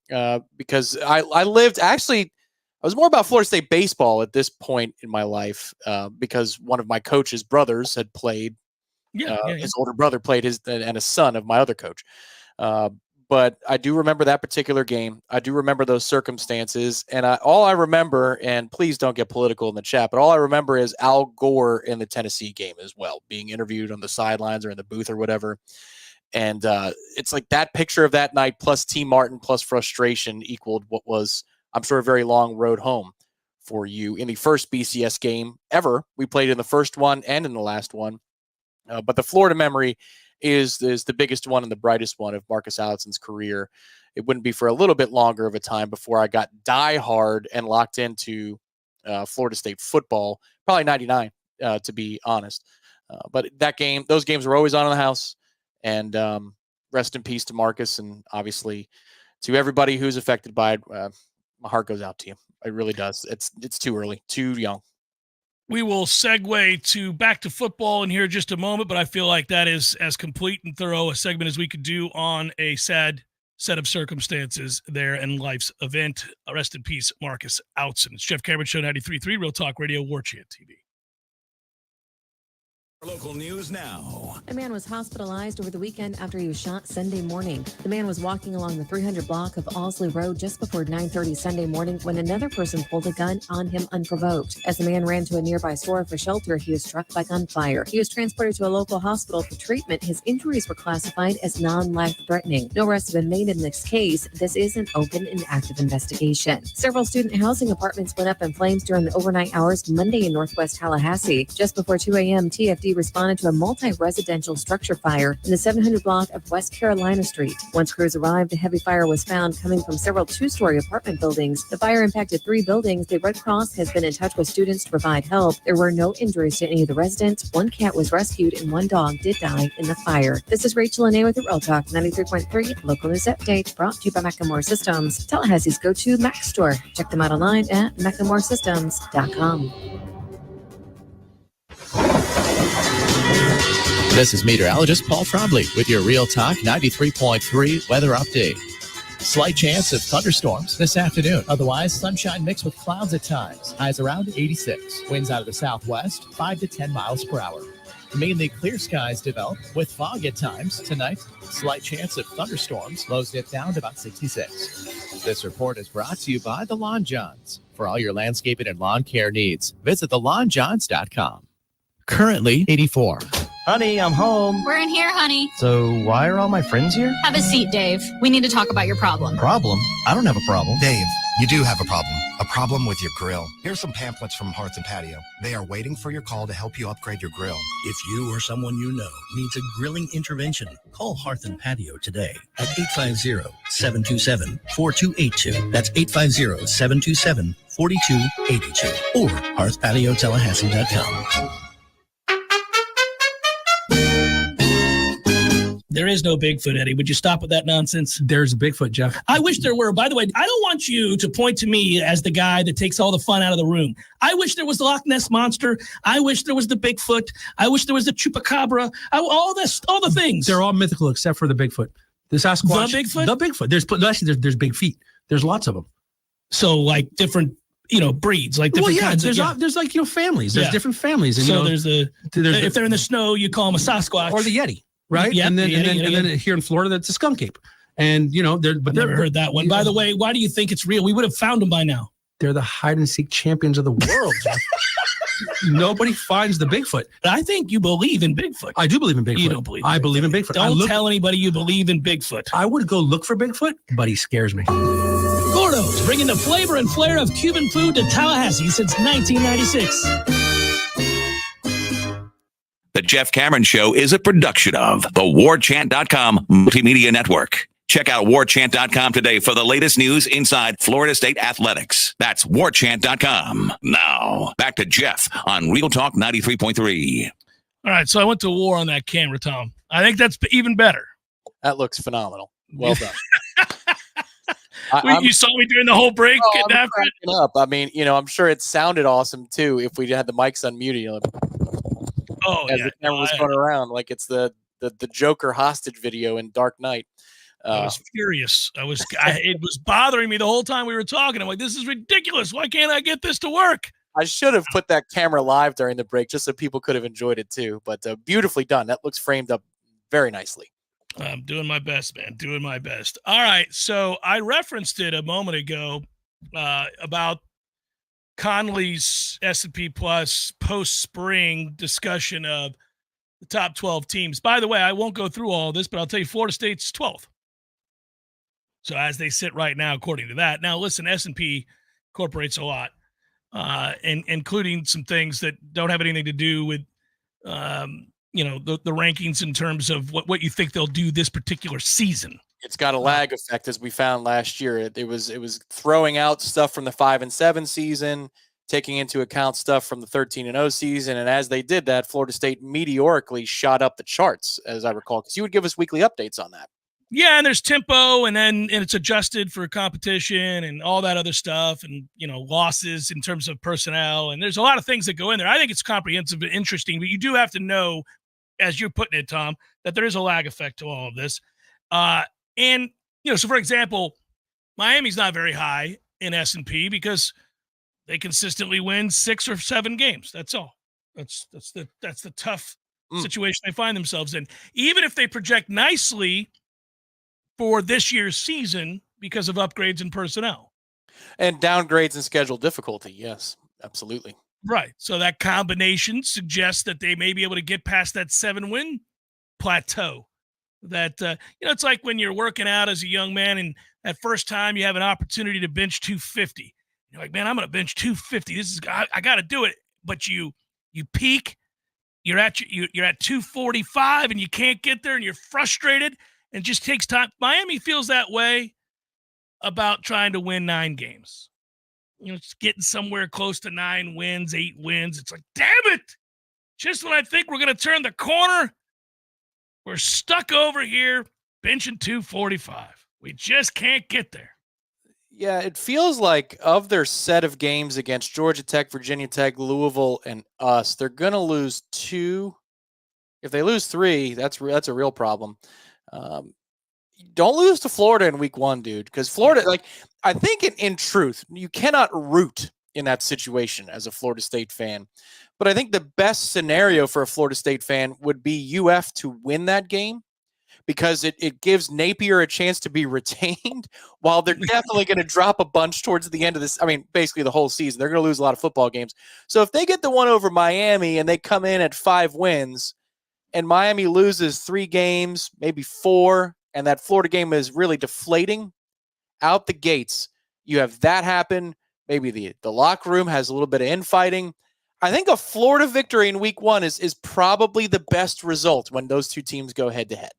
S2: because I lived, actually, I was more about Florida State baseball at this point in my life, because one of my coach's brothers had played. His older brother played and a son of my other coach. But I do remember that particular game. I do remember those circumstances. And all I remember, and please don't get political in the chat, but all I remember is Al Gore in the Tennessee game as well, being interviewed on the sidelines or in the booth or whatever. And it's like that picture of that night plus T. Martin plus frustration equaled what was, I'm sure, a very long road home for you in the first BCS game ever. We played in the first one and in the last one. But the Florida memory is the biggest one and the brightest one of Marcus Outson's career. It wouldn't be for a little bit longer of a time before I got diehard and locked into Florida State football, probably 99, to be honest. But those games were always on in the house. And rest in peace to Marcus, and obviously to everybody who's affected by it. My heart goes out to you. It really does. It's too early, too young.
S1: We will segue back to football in here just a moment, but I feel like that is as complete and thorough a segment as we could do on a sad set of circumstances there in life's event. Rest in peace, Marcus Outson. It's Jeff Cameron, Show 93.3, Real Talk Radio, Warchant TV.
S3: Local news now.
S9: A man was hospitalized over the weekend after he was shot Sunday morning. The man was walking along the 300 block of Owsley Road just before 9:30 Sunday morning when another person pulled a gun on him unprovoked. As the man ran to a nearby store for shelter, he was struck by gunfire. He was transported to a local hospital for treatment. His injuries were classified as non-life-threatening. No arrests have been made in this case. This is an open and active investigation. Several student housing apartments went up in flames during the overnight hours Monday in northwest Tallahassee. Just before 2 a.m., TFD responded to a multi-residential structure fire in the 700 block of West Carolina Street. Once crews arrived, a heavy fire was found coming from several two-story apartment buildings. The fire impacted 3 buildings. The Red Cross has been in touch with students to provide help. There were no injuries to any of the residents. 1 cat was rescued and 1 dog did die in the fire. This is Rachel Anay with the Real Talk 93.3 Local News Update, brought to you by Macklemore Systems, Tallahassee's go-to Mac store. Check them out online at MacklemoreSystems.com.
S10: This is meteorologist Paul Trombley with your Real Talk 93.3 weather update. Slight chance of thunderstorms this afternoon. Otherwise, sunshine mixed with clouds at times. Highs around 86. Winds out of the southwest, 5 to 10 miles per hour. Mainly clear skies develop with fog at times. Tonight, slight chance of thunderstorms. Lows dip down to about 66. This report is brought to you by the Lawn Johns. For all your landscaping and lawn care needs, visit thelawnjohns.com. Currently 84.
S11: Honey, I'm home.
S12: We're in here, honey.
S11: So why are all my friends here?
S12: Have a seat, Dave. We need to talk about your problem.
S11: Problem? I don't have a problem.
S5: Dave, you do have a problem. A problem with your grill. Here's some pamphlets from Hearth and Patio. They are waiting for your call to help you upgrade your grill.
S13: If you or someone you know needs a grilling intervention, call Hearth and Patio today at 850-727-4282. That's 850-727-4282 or hearthpatiotallahassee.com.
S1: There is no Bigfoot, Eddie. Would you stop with that nonsense?
S14: There's a Bigfoot, Jeff.
S1: I wish there were. By the way, I don't want you to point to me as the guy that takes all the fun out of the room. I wish there was the Loch Ness Monster. I wish there was the Bigfoot. I wish there was the Chupacabra. All the things.
S14: They're all mythical except for the Bigfoot. The Sasquatch.
S1: The Bigfoot?
S14: The Bigfoot. There's big feet. There's lots of them.
S1: So like different, breeds, like different kinds.
S14: There's like, families. There's different families. And,
S1: so if they're in the snow, you call them a Sasquatch.
S14: Or the Yeti. Right,
S1: yep,
S14: and then here in Florida, that's a skunk ape, and but
S1: never heard that one. By the way, why do you think it's real? We would have found them by now.
S14: They're the hide and seek champions of the world. Nobody finds the Bigfoot.
S1: I think you believe in Bigfoot.
S14: I do believe in Bigfoot.
S1: You don't believe.
S14: I believe in Bigfoot.
S1: Don't tell anybody you believe in Bigfoot.
S14: I would go look for Bigfoot, but he scares me.
S1: Gordo's bringing the flavor and flair of Cuban food to Tallahassee since 1996.
S8: The Jeff Cameron Show is a production of the Warchant.com Multimedia Network. Check out Warchant.com today for the latest news inside Florida State athletics. That's Warchant.com. Now, back to Jeff on Real Talk 93.3.
S1: All right, so I went to war on that camera, Tom. I think that's even better.
S2: That looks phenomenal. Well done.
S1: You saw me during the whole break getting after it.
S2: Up. I mean, I'm sure it sounded awesome, too, if we had the mics unmuted. As the camera was going around, like it's the Joker hostage video in Dark Knight.
S1: I was furious. It was bothering me the whole time we were talking. I'm like, this is ridiculous. Why can't I get this to work?
S2: I should have put that camera live during the break just so people could have enjoyed it too. But beautifully done. That looks framed up very nicely.
S1: I'm doing my best, man. Doing my best. All right. So I referenced it a moment ago about Conley's S&P Plus post-spring discussion of the top 12 teams. By the way, I won't go through all of this, but I'll tell you Florida State's 12th. So as they sit right now, according to that. Now, listen, S&P incorporates a lot, and including some things that don't have anything to do with, the rankings in terms of what you think they'll do this particular season.
S2: It's got a lag effect, as we found last year. It was throwing out stuff from the 5-7 season, taking into account stuff from the 13-0 season, and as they did that, Florida State meteorically shot up the charts, as I recall, because you would give us weekly updates on that.
S1: Yeah, and there's tempo, and it's adjusted for competition and all that other stuff, and losses in terms of personnel, and there's a lot of things that go in there. I think it's comprehensive and interesting, but you do have to know, as you're putting it, Tom, that there is a lag effect to all of this. And, so for example, Miami's not very high in S&P because they consistently win 6 or 7 games. That's all. That's the tough situation they find themselves in. Even if they project nicely for this year's season because of upgrades in personnel.
S2: And downgrades in schedule difficulty. Yes, absolutely.
S1: Right. So that combination suggests that they may be able to get past that 7-win plateau. That, it's like when you're working out as a young man and that first time you have an opportunity to bench 250. You're like, man, I'm going to bench 250. I got to do it. But you peak, you're at 245 and you can't get there and you're frustrated and it just takes time. Miami feels that way about trying to win 9 games. It's getting somewhere close to 9 wins, 8 wins. It's like, damn it. Just when I think we're going to turn the corner, we're stuck over here benching 245. We just can't get there.
S2: Yeah, it feels like of their set of games against Georgia Tech, Virginia Tech, Louisville, and us, they're going to lose 2. If they lose 3, that's a real problem. Don't lose to Florida in week 1, dude, because Florida, I think in truth, you cannot root in that situation as a Florida State fan. But I think the best scenario for a Florida State fan would be UF to win that game because it gives Napier a chance to be retained while they're definitely going to drop a bunch towards the end of this. I mean, basically the whole season. They're going to lose a lot of football games. So if they get the one over Miami and they come in at 5 wins, and Miami loses 3 games, maybe 4, and that Florida game is really deflating out the gates, you have that happen. Maybe the locker room has a little bit of infighting. I think a Florida victory in week 1 is probably the best result when those two teams go head to head.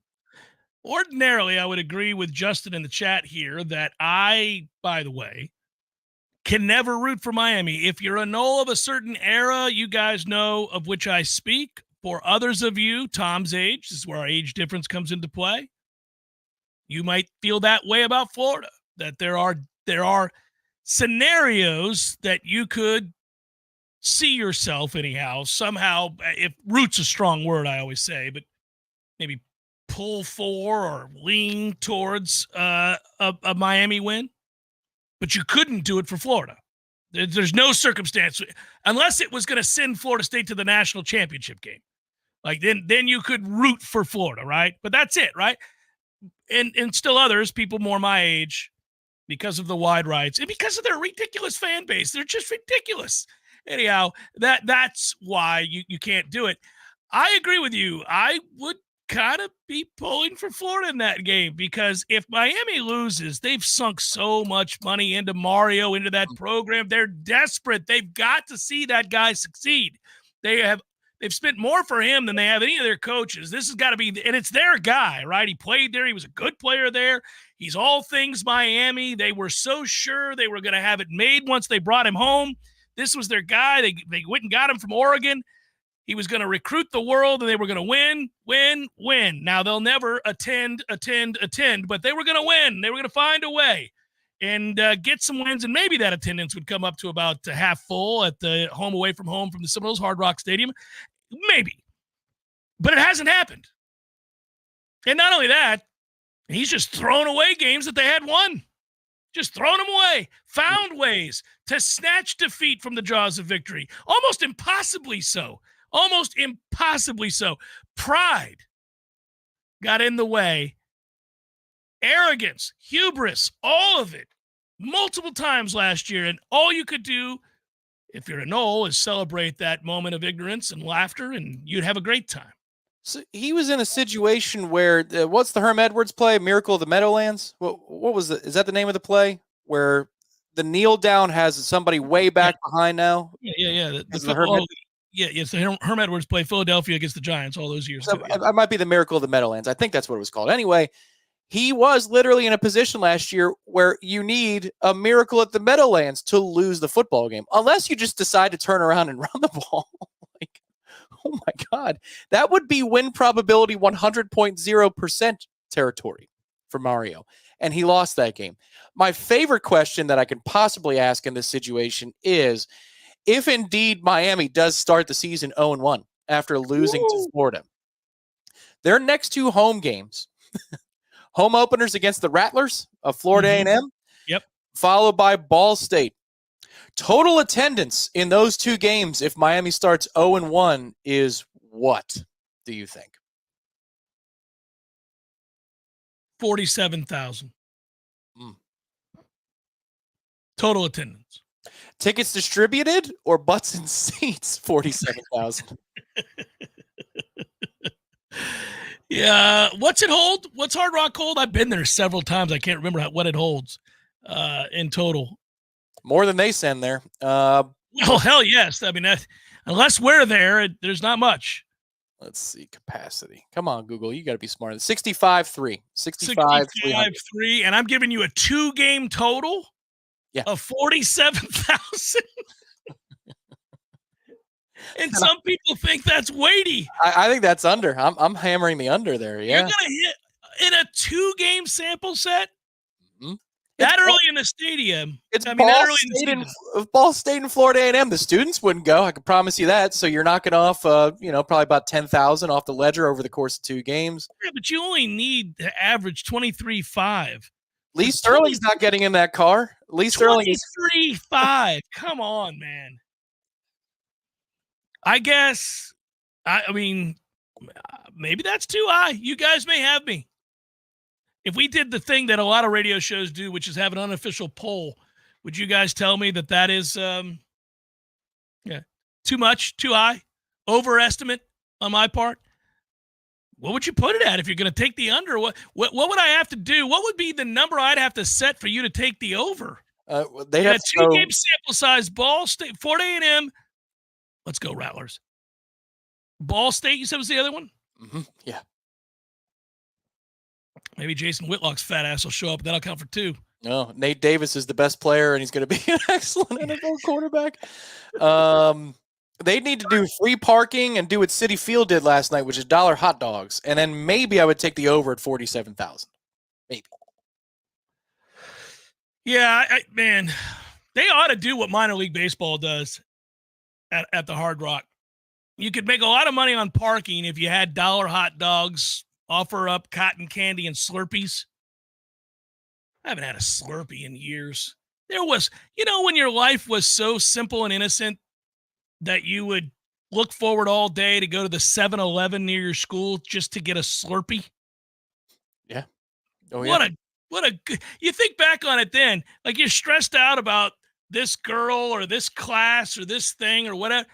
S1: Ordinarily, I would agree with Justin in the chat here that I, by the way, can never root for Miami. If you're a Nole of a certain era, you guys know of which I speak. For others of you, Tom's age, this is where our age difference comes into play. You might feel that way about Florida, that there are scenarios that you could see yourself anyhow, somehow, if root's a strong word, I always say, but maybe pull for or lean towards a Miami win. But you couldn't do it for Florida. There's no circumstance, unless it was going to send Florida State to the national championship game. Like then you could root for Florida, right? But that's it, right? And still others, people more my age, because of the wide rights and because of their ridiculous fan base. They're just ridiculous. Anyhow, that's why you can't do it. I agree with you. I would kind of be pulling for Florida in that game, because if Miami loses, they've sunk so much money into Mario, into that program. They're desperate. They've got to see that guy succeed. They've spent more for him than they have any of their coaches. This has got to be, and it's their guy, right? He played there. He was a good player there. He's all things Miami. They were so sure they were going to have it made once they brought him home. This was their guy. They went and got him from Oregon. He was going to recruit the world, and they were going to win. Now, they'll never attend, but they were going to win. They were going to find a way and get some wins, and maybe that attendance would come up to about half full at the home away from home from the Seminoles Hard Rock Stadium. Maybe. But it hasn't happened. And not only that, he's just thrown away games that they had won. Just thrown them away. Found ways to snatch defeat from the jaws of victory. Almost impossibly so. Pride got in the way. Arrogance, hubris, all of it, multiple times last year. And all you could do, if you're a Nole, is celebrate that moment of ignorance and laughter, and you'd have a great time.
S2: So he was in a situation where, what's the Herm Edwards play? Miracle of the Meadowlands? What was it? Is that the name of the play? Where the kneel down has somebody way back behind now?
S1: Yeah. The Herm Edwards play Philadelphia against the Giants all those years ago.
S2: I might be the Miracle of the Meadowlands. I think that's what it was called. Anyway, he was literally in a position last year where you need a miracle at the Meadowlands to lose the football game, unless you just decide to turn around and run the ball. Like, oh my God, that would be win probability 100.0% territory for Mario. And he lost that game. My favorite question that I can possibly ask in this situation is, if indeed Miami does start the season 0-1 after losing to Florida, their next 2 home games, home openers against the Rattlers of Florida A&M,
S1: yep,
S2: followed by Ball State. Total attendance in those 2 games, if Miami starts 0-1, is what, do you think?
S1: 47,000. Total attendance.
S2: Tickets distributed or butts and seats? 47,000.
S1: Yeah. What's it hold? What's Hard Rock hold? I've been there several times. I can't remember what it holds in total.
S2: More than they send there.
S1: Well, hell yes. I mean, unless we're there, there's not much.
S2: Let's see. Capacity. Come on, Google. You got to be smart. 65-3. 65-3.
S1: And I'm giving you a 2-game total of 47,000. And some people think that's weighty.
S2: I think that's under. I'm hammering the under there. Yeah.
S1: You're gonna hit in a 2-game sample set that early in the stadium.
S2: Ball State and Florida A&M. The students wouldn't go. I can promise you that. So you're knocking off, probably about 10,000 off the ledger over the course of 2 games.
S1: Yeah, but you only need to average 23.5.
S2: Lee Sterling's not getting in that car. Lee Sterling is
S1: 23.5. Come on, man. I guess, I mean, maybe that's too high. You guys may have me. If we did the thing that a lot of radio shows do, which is have an unofficial poll, would you guys tell me that is, too much, too high, overestimate on my part? What would you put it at if you're going to take the under? What would I have to do? What would be the number I'd have to set for you to take the over?
S2: They have
S1: a 2-game sample size. Ball State, Florida A&M. Let's go Rattlers. Ball State, you said was the other one?
S2: Mm-hmm. Yeah.
S1: Maybe Jason Whitlock's fat ass will show up. That'll count for 2.
S2: No, Nate Davis is the best player, and he's going to be an excellent NFL quarterback. They need to do free parking and do what Citi Field did last night, which is $1 hot dogs. And then maybe I would take the over at 47,000. Maybe.
S1: Yeah, man, they ought to do what minor league baseball does at the Hard Rock. You could make a lot of money on parking if you had $1 hot dogs, offer up cotton candy and Slurpees. I haven't had a Slurpee in years. There was, when your life was so simple and innocent that you would look forward all day to go to the 7-Eleven near your school just to get a Slurpee.
S2: Yeah. Oh, yeah.
S1: You think back on it then, like you're stressed out about this girl or this class or this thing or whatever,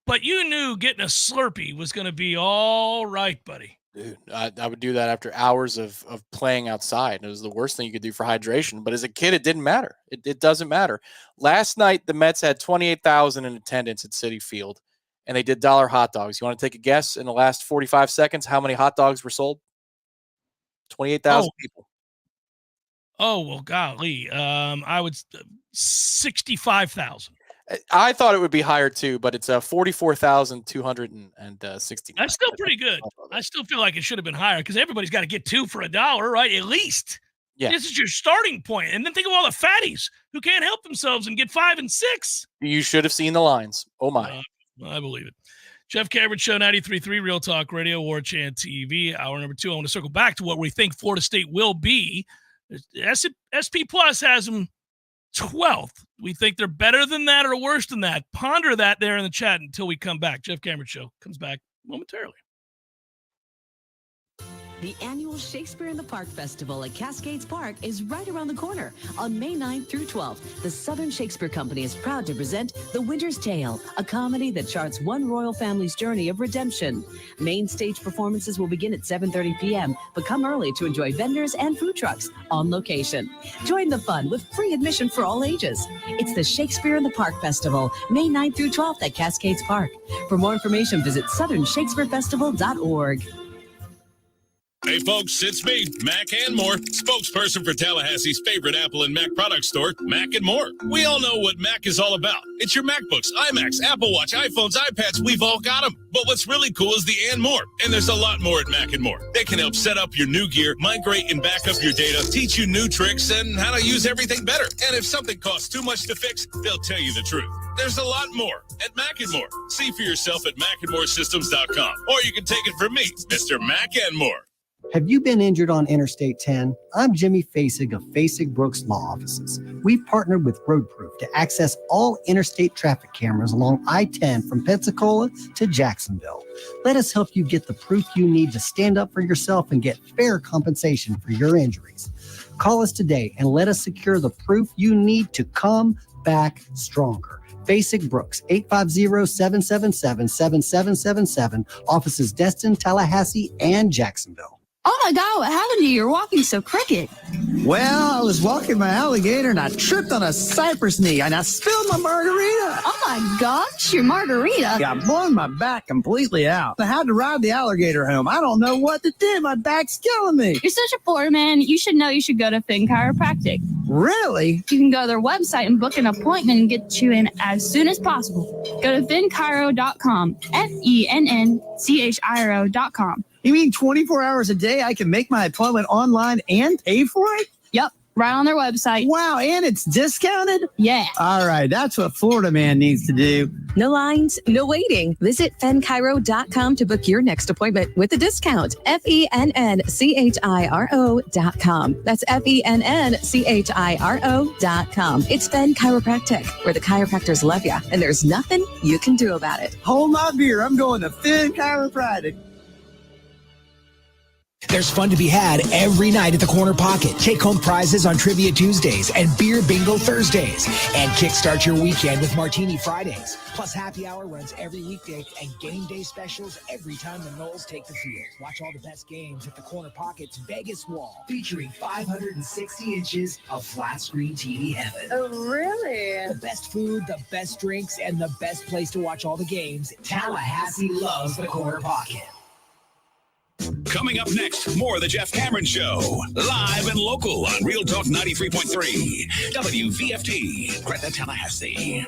S1: but you knew getting a Slurpee was going to be all right, buddy.
S2: Dude, I would do that after hours of playing outside. It was the worst thing you could do for hydration. But as a kid, it didn't matter. It doesn't matter. Last night, the Mets had 28,000 in attendance at Citi Field, and they did $1 hot dogs. You want to take a guess in the last 45 seconds how many hot dogs were sold? 28,000 people.
S1: Oh, well, golly. I would 65,000.
S2: I thought it would be higher too, but it's 44,260.
S1: That's still pretty good. I still feel like it should have been higher because everybody's got to get 2 for $1, right? At least.
S2: Yeah.
S1: This is your starting point. And then think of all the fatties who can't help themselves and get 5 and 6.
S2: You should have seen the lines. Oh my.
S1: I believe it. Jeff Cameron Show, 93.3 Real Talk Radio, Warchant TV. Hour number 2. I want to circle back to what we think Florida State will be. SP Plus has them 12th. We think they're better than that or worse than that. Ponder that there in the chat until we come back. Jeff Cameron Show comes back momentarily.
S15: The annual Shakespeare in the Park Festival at Cascades Park is right around the corner. On May 9th through 12th, the Southern Shakespeare Company is proud to present The Winter's Tale, a comedy that charts one royal family's journey of redemption. Main stage performances will begin at 7:30 p.m., but come early to enjoy vendors and food trucks on location. Join the fun with free admission for all ages. It's the Shakespeare in the Park Festival, May 9th through 12th at Cascades Park. For more information, visit southernshakespearefestival.org.
S16: Hey folks, it's me, Mac and More, spokesperson for Tallahassee's favorite Apple and Mac product store, Mac and More. We all know what Mac is all about. It's your MacBooks, iMacs, Apple Watch, iPhones, iPads, we've all got them. But what's really cool is the and more. And there's a lot more at Mac and More. They can help set up your new gear, migrate and back up your data, teach you new tricks and how to use everything better. And if something costs too much to fix, they'll tell you the truth. There's a lot more at Mac and More. See for yourself at macandmoresystems.com. Or you can take it from me, Mr. Mac and More.
S17: Have you been injured on Interstate 10? I'm Jimmy Fasig of Fasig Brooks Law Offices. We've partnered with RoadProof to access all interstate traffic cameras along I-10 from Pensacola to Jacksonville. Let us help you get the proof you need to stand up for yourself and get fair compensation for your injuries. Call us today and let us secure the proof you need to come back stronger. Fasig Brooks, 850-777-7777. Offices Destin, Tallahassee, and Jacksonville.
S18: Oh my God, what happened to you? You're walking so crooked.
S19: Well, I was walking my alligator and I tripped on a cypress knee and I spilled my margarita.
S18: Oh my gosh, your margarita.
S19: Yeah, I blown my back completely out. I had to ride the alligator home. I don't know what to do. My back's killing me.
S18: You're such a Florida man. You should know you should go to Finn Chiropractic.
S19: Really?
S18: You can go to their website and book an appointment and get you in as soon as possible. Go to finnchiro.com, FENNCHIRO.com.
S19: You mean 24 hours a day I can make my appointment online and pay for it?
S18: Yep, right on their website.
S19: Wow, and it's discounted?
S18: Yeah.
S19: All right, that's what Florida man needs to do.
S20: No lines, no waiting. Visit FENChiro.com to book your next appointment with a discount. FENNCHIRO.com. That's FENNCHIRO.com. It's Fen Chiropractic, where the chiropractors love you, and there's nothing you can do about it.
S19: Hold my beer. I'm going to Finn Chiropractic.
S21: There's fun to be had every night at the Corner Pocket. Take-home prizes on Trivia Tuesdays and Beer Bingo Thursdays. And kickstart your weekend with Martini Fridays. Plus, happy hour runs every weekday and game day specials every time the Noles take the field. Watch all the best games at the Corner Pocket's Vegas Wall, featuring 560 inches of flat-screen TV heaven.
S22: Oh, really?
S21: The best food, the best drinks, and the best place to watch all the games. Tallahassee loves the Corner Pocket.
S8: Coming up next, more of the Jeff Cameron Show. Live and local on Real Talk 93.3. WVFT, Greta, Tallahassee.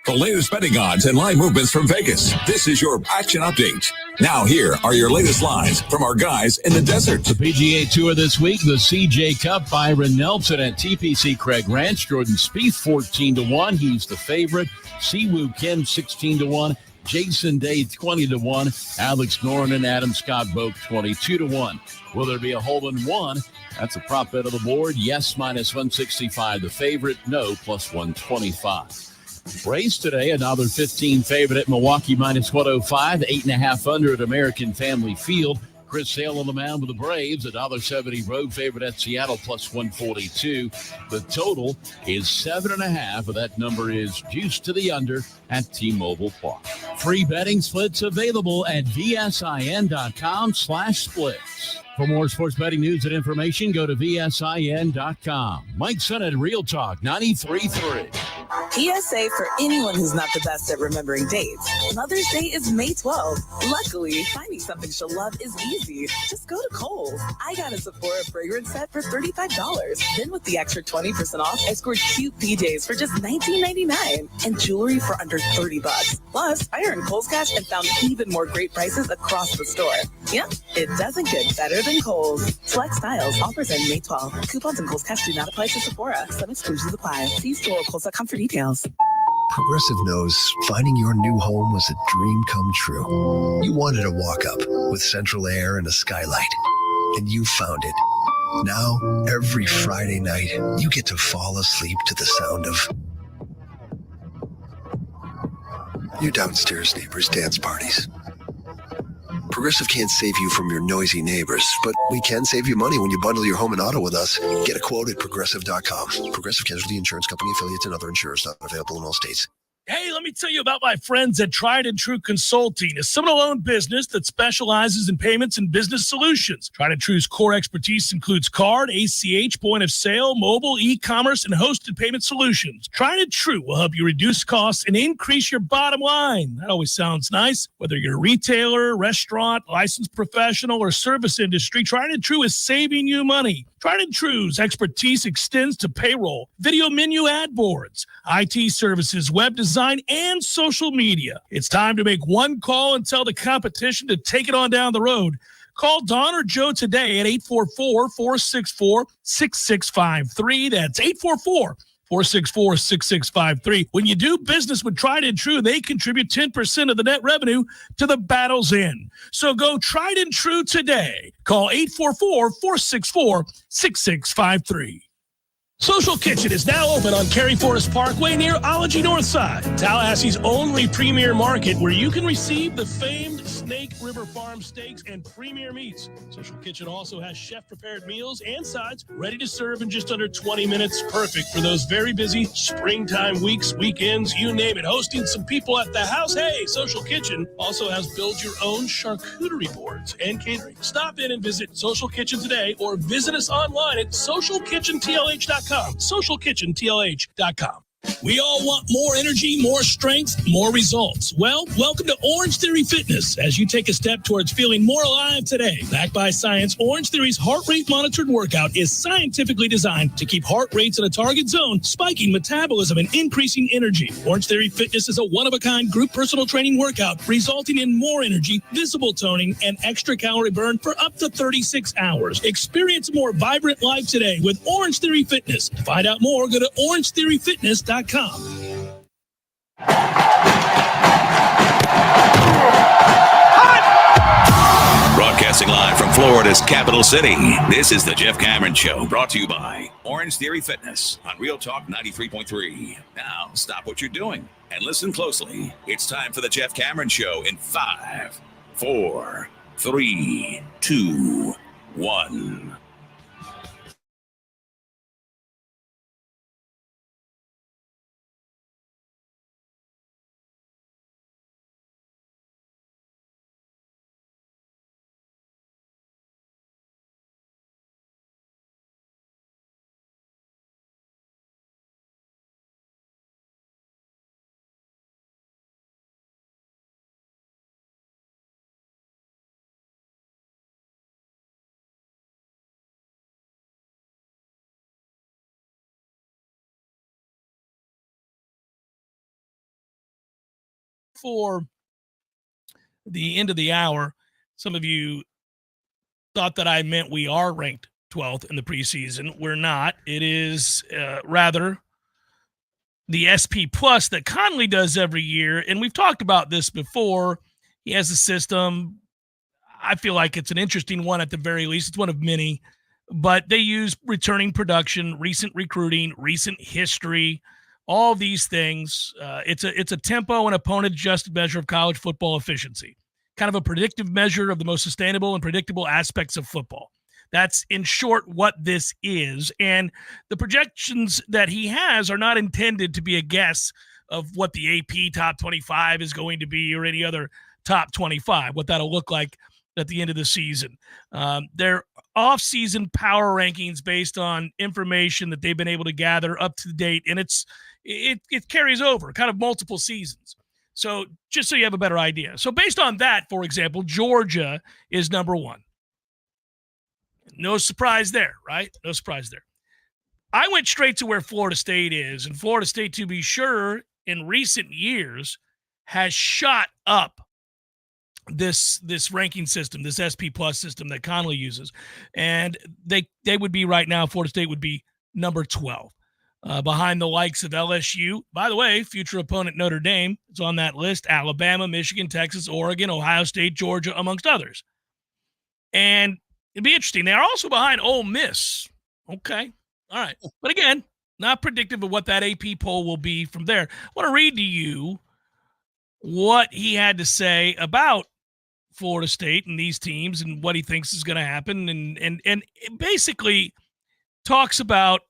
S23: The latest betting odds and line movements from Vegas. This is your action update. Now here are your latest lines from our guys in the desert.
S24: The PGA Tour this week, the CJ Cup, Byron Nelson at TPC Craig Ranch. Jordan Spieth 14-1. He's the favorite. Siwoo Kim 16-1. Jason Day 20-1, Alex Noren and Adam Scott both 22-1. Will there be a hole in one? That's a prop bet of the board. Yes, minus 165. The favorite, no, plus 125. Race today, another 15 favorite at Milwaukee minus 105, 8.5 under at American Family Field. Chris Sale on the mound with the Braves, $1.70 road favorite at Seattle plus 142. The total is 7.5, but that number is juiced to the under at T-Mobile Park. Free betting splits available at vsin.com/splits. For more sports betting news and information, go to vsin.com. Mike Son at Real Talk 93.3.
S25: PSA for anyone who's not the best at remembering dates. Mother's Day is May 12th. Luckily, finding something she'll love is easy. Just go to Kohl's. I got a Sephora fragrance set for $35. Then with the extra 20% off, I scored cute PJs for just $19.99 and jewelry for under $30. Plus, I earned Kohl's Cash and found even more great prices across the store. Yep, it doesn't get better than Kohl's. Select styles. Offers end May 12th. Coupons and Kohl's Cash do not apply to Sephora. Some exclusions apply. See store or Kohl's.com for details.
S26: Progressive knows finding your new home was a dream come true. You wanted a walk-up with central air and a skylight, and you found it. Now, every Friday night, you get to fall asleep to the sound of your downstairs neighbors' dance parties. Progressive can't save you from your noisy neighbors, but we can save you money when you bundle your home and auto with us. Get a quote at Progressive.com. Progressive Casualty Insurance Company, affiliates, and other insurers not available in all states.
S1: Hey, let me tell you about my friends at Tried and True Consulting, a Seminole-owned business that specializes in payments and business solutions. Tried and True's core expertise includes card, ACH, point of sale, mobile, e-commerce, and hosted payment solutions. Tried and True will help you reduce costs and increase your bottom line. That always sounds nice. Whether you're a retailer, restaurant, licensed professional, or service industry, Tried and True is saving you money. Tried and True's expertise extends to payroll, video menu ad boards, IT services, web design, and social media. It's time to make one call and tell the competition to take it on down the road. Call Don or Joe today at 844-464-6653. That's 844-464-6653. When you do business with Tried and True, they contribute 10% of the net revenue to the battle's end. So go Tried and True today. Call 844-464-6653. Social Kitchen is now open on Cary Forest Parkway near Ology Northside, Tallahassee's only premier market where you can receive the famed Snake River Farm steaks and premier meats. Social Kitchen also has chef-prepared meals and sides ready to serve in just under 20 minutes. Perfect for those very busy springtime weeks, weekends, you name it. Hosting some people at the house. Hey, Social Kitchen also has build-your-own charcuterie boards and catering. Stop in and visit Social Kitchen today or visit us online at socialkitchentlh.com. socialkitchentlh.com. We all want more energy, more strength, more results. Well, welcome to Orange Theory Fitness as you take a step towards feeling more alive today. Backed by science, Orange Theory's heart rate monitored workout is scientifically designed to keep heart rates in a target zone, spiking metabolism and increasing energy. Orange Theory Fitness is a one-of-a-kind group personal training workout resulting in more energy, visible toning, and extra calorie burn for up to 36 hours. Experience a more vibrant life today with Orange Theory Fitness. To find out more, go to orangetheoryfitness.com.
S8: Broadcasting live from Florida's capital city, this is the Jeff Cameron Show, brought to you by Orange Theory Fitness on Real Talk 93.3. Now, stop what you're doing and listen closely. It's time for the Jeff Cameron Show in 5, 4, 3, 2, 1.
S1: For the end of the hour, some of you thought that I meant we are ranked 12th in the preseason. We're not. It is rather the SP Plus that Conley does every year. And we've talked about this before. He has a system. I feel like it's an interesting one at the very least. It's one of many. But they use returning production, recent recruiting, recent history, all these things. It's a tempo and opponent-adjusted measure of college football efficiency, kind of a predictive measure of the most sustainable and predictable aspects of football. That's, in short, what this is. And the projections that he has are not intended to be a guess of what the AP top 25 is going to be or any other top 25, what that'll look like at the end of the season. They're off-season power rankings based on information that they've been able to gather up to date, and it carries over kind of multiple seasons. So just so you have a better idea. So based on that, for example, Georgia is number 1. No surprise there, right? No surprise there. I went straight to where Florida State is, and Florida State, to be sure, in recent years has shot up this ranking system, this SP Plus system that Conley uses. And they would be right now, Florida State would be number 12. Behind the likes of LSU. By the way, future opponent Notre Dame is on that list. Alabama, Michigan, Texas, Oregon, Ohio State, Georgia, amongst others. And it'd be interesting. They are also behind Ole Miss. Okay. All right. But again, not predictive of what that AP poll will be from there. I want to read to you what he had to say about Florida State and these teams and what he thinks is going to happen. And it basically talks about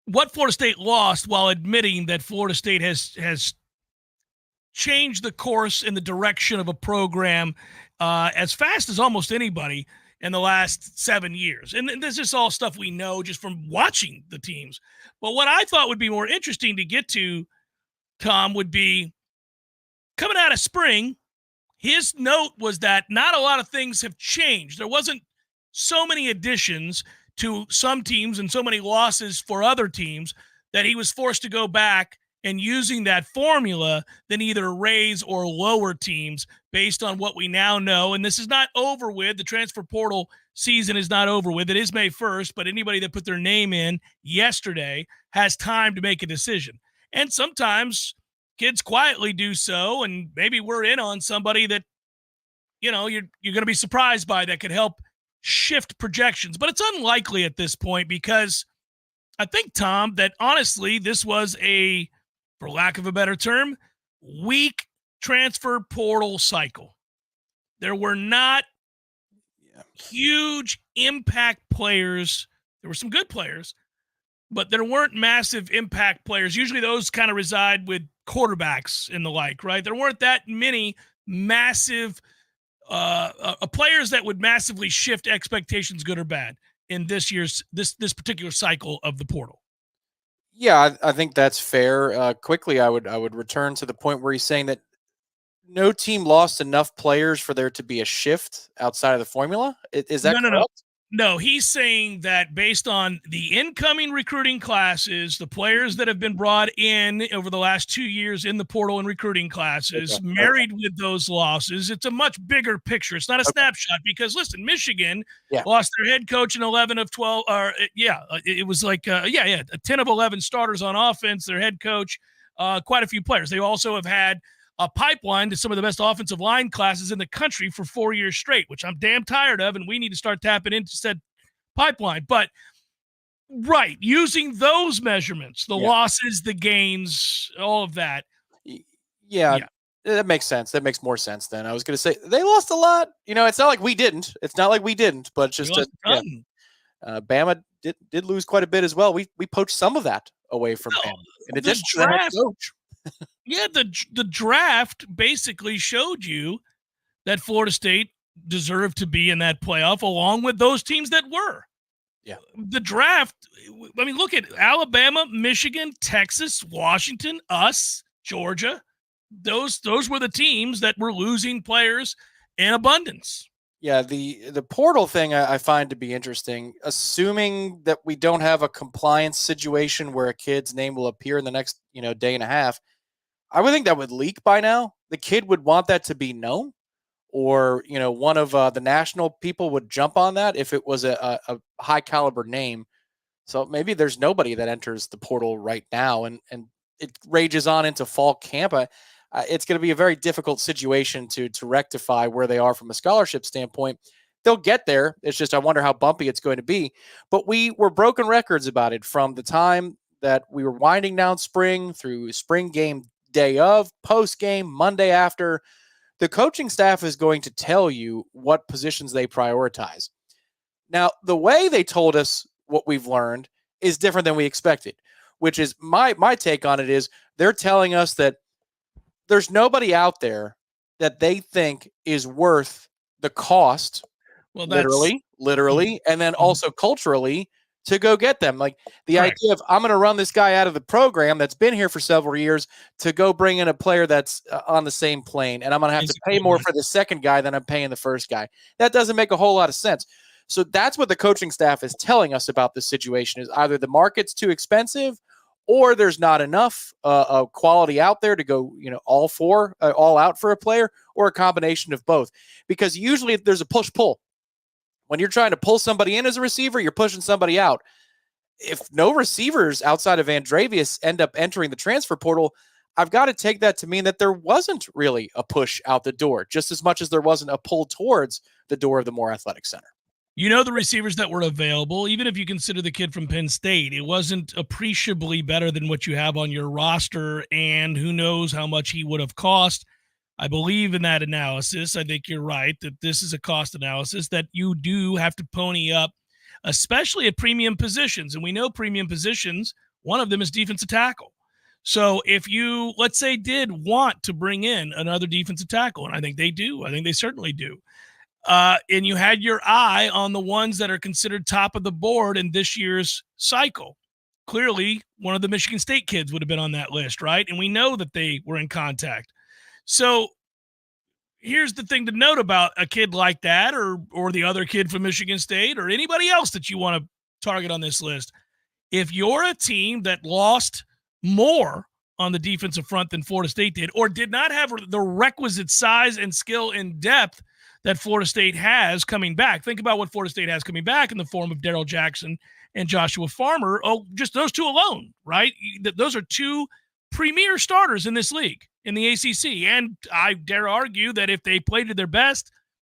S1: what Florida State lost while admitting that Florida State has changed the course in the direction of a program as fast as almost anybody in the last 7 years. And this is all stuff we know just from watching the teams. But what I thought would be more interesting to get to, Tom, would be coming out of spring, his note was that not a lot of things have changed. There wasn't so many additions to some teams and so many losses for other teams that he was forced to go back and using that formula than either raise or lower teams based on what we now know. And this is not over with. The transfer portal season is not over with. It is May 1st, but anybody that put their name in yesterday has time to make a decision. And sometimes kids quietly do so, and maybe we're in on somebody that, you know, you're going to be surprised by that could help shift projections. But it's unlikely at this point because I think, Tom, that honestly this was a, for lack of a better term, weak transfer portal cycle. There were not huge impact players. There were some good players, but there weren't massive impact players. Usually those kind of reside with quarterbacks and the like, right? There weren't that many massive players that would massively shift expectations, good or bad, in this year's this particular cycle of the portal.
S2: Yeah, I think that's fair. Quickly, I would return to the point where he's saying that no team lost enough players for there to be a shift outside of the formula. Is that correct?
S1: No, he's saying that based on the incoming recruiting classes, the players that have been brought in over the last 2 years in the portal and recruiting classes, married with those losses, it's a much bigger picture. It's not a snapshot because, listen, Michigan lost their head coach in 11 of 12. It was like, 10 of 11 starters on offense, their head coach, quite a few players. They also have had a pipeline to some of the best offensive line classes in the country for 4 years straight, which I'm damn tired of, and we need to start tapping into said pipeline. But, right, using those measurements, the losses, the gains, all of that.
S2: Yeah. That makes sense. That makes more sense than I was going to say. They lost a lot. It's not like we didn't. But just Bama did lose quite a bit as well. We poached some of that away from Bama. In addition to the head coach.
S1: Yeah, the draft basically showed you that Florida State deserved to be in that playoff along with those teams that were.
S2: Yeah.
S1: The draft, I mean, look at Alabama, Michigan, Texas, Washington, us, Georgia. Those were the teams that were losing players in abundance.
S2: Yeah, the portal thing I find to be interesting, assuming that we don't have a compliance situation where a kid's name will appear in the next, day and a half. I would think that would leak by now. The kid would want that to be known, or, one of the national people would jump on that if it was a high caliber name. So maybe there's nobody that enters the portal right now, and it rages on into fall camp. It's going to be a very difficult situation to rectify where they are from a scholarship standpoint. They'll get there. It's just I wonder how bumpy it's going to be. But we were broken records about it from the time that we were winding down spring through spring game day of, post game, Monday after. The coaching staff is going to tell you what positions they prioritize. Now, the way they told us what we've learned is different than we expected, which is my take on it is they're telling us that there's nobody out there that they think is worth the cost, literally, and then also culturally to go get them. Like the idea of I'm going to run this guy out of the program that's been here for several years to go bring in a player that's on the same plane, and I'm going to have to pay more for the second guy than I'm paying the first guy. That doesn't make a whole lot of sense. So that's what the coaching staff is telling us about this situation is either the market's too expensive or there's not enough quality out there to go, all out for a player, or a combination of both. Because usually there's a push-pull. When you're trying to pull somebody in as a receiver, you're pushing somebody out. If no receivers outside of Andrevius end up entering the transfer portal, I've got to take that to mean that there wasn't really a push out the door, just as much as there wasn't a pull towards the door of the more athletic center.
S1: The receivers that were available, even if you consider the kid from Penn State, it wasn't appreciably better than what you have on your roster, and who knows how much he would have cost. I believe in that analysis. I think you're right that this is a cost analysis that you do have to pony up, especially at premium positions. And we know premium positions, one of them is defensive tackle. So if you, let's say, did want to bring in another defensive tackle, and I think they do, I think they certainly do, and you had your eye on the ones that are considered top of the board in this year's cycle. Clearly, one of the Michigan State kids would have been on that list, right? And we know that they were in contact. So here's the thing to note about a kid like that or the other kid from Michigan State or anybody else that you want to target on this list. If you're a team that lost more on the defensive front than Florida State did or did not have the requisite size and skill and depth that Florida State has coming back. Think about what Florida State has coming back in the form of Darrell Jackson and Joshua Farmer. Oh, just those two alone, right? Those are two premier starters in this league, in the ACC. And I dare argue that if they played to their best,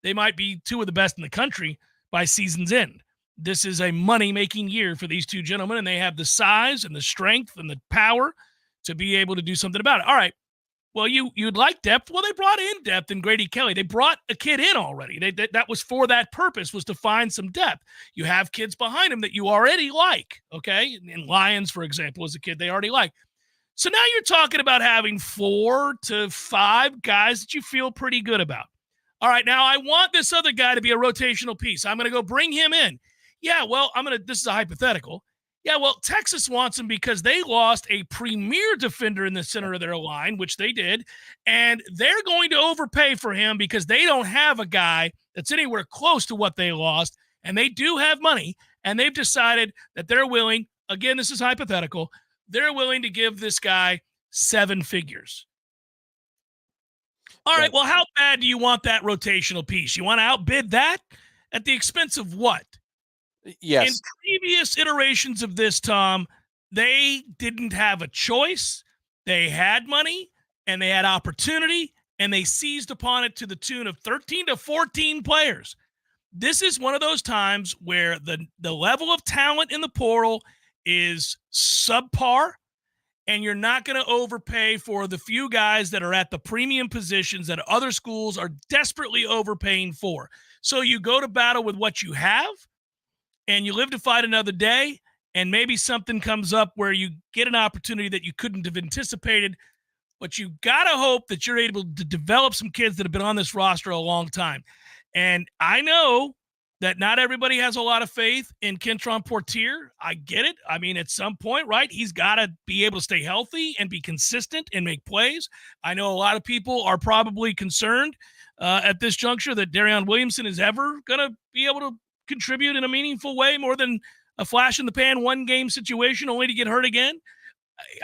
S1: they might be two of the best in the country by season's end. This is a money-making year for these two gentlemen, and they have the size and the strength and the power to be able to do something about it. All right. Well, you'd like depth. Well, they brought in depth in Grady Kelly. They brought a kid in already. That was for that purpose, was to find some depth. You have kids behind him that you already like, okay? And Lyons, for example, is a kid they already like. So now you're talking about having 4 to 5 guys that you feel pretty good about. All right, now I want this other guy to be a rotational piece. I'm going to go bring him in. Yeah, well, this is a hypothetical. Yeah, well, Texas wants him because they lost a premier defender in the center of their line, which they did, and they're going to overpay for him because they don't have a guy that's anywhere close to what they lost, and they do have money, and they've decided that they're willing, again, this is hypothetical, they're willing to give this guy 7 figures. All right, well, how bad do you want that rotational piece? You want to outbid that at the expense of what?
S2: Yes.
S1: In previous iterations of this, Tom, they didn't have a choice. They had money and they had opportunity and they seized upon it to the tune of 13 to 14 players. This is one of those times where the level of talent in the portal is subpar and you're not going to overpay for the few guys that are at the premium positions that other schools are desperately overpaying for. So you go to battle with what you have, and you live to fight another day, and maybe something comes up where you get an opportunity that you couldn't have anticipated, but you got to hope that you're able to develop some kids that have been on this roster a long time. And I know that not everybody has a lot of faith in Kentron Portier. I get it. I mean, at some point, right, he's got to be able to stay healthy and be consistent and make plays. I know a lot of people are probably concerned at this juncture that Darion Williamson is ever going to be able to contribute in a meaningful way more than a flash-in-the-pan one-game situation only to get hurt again.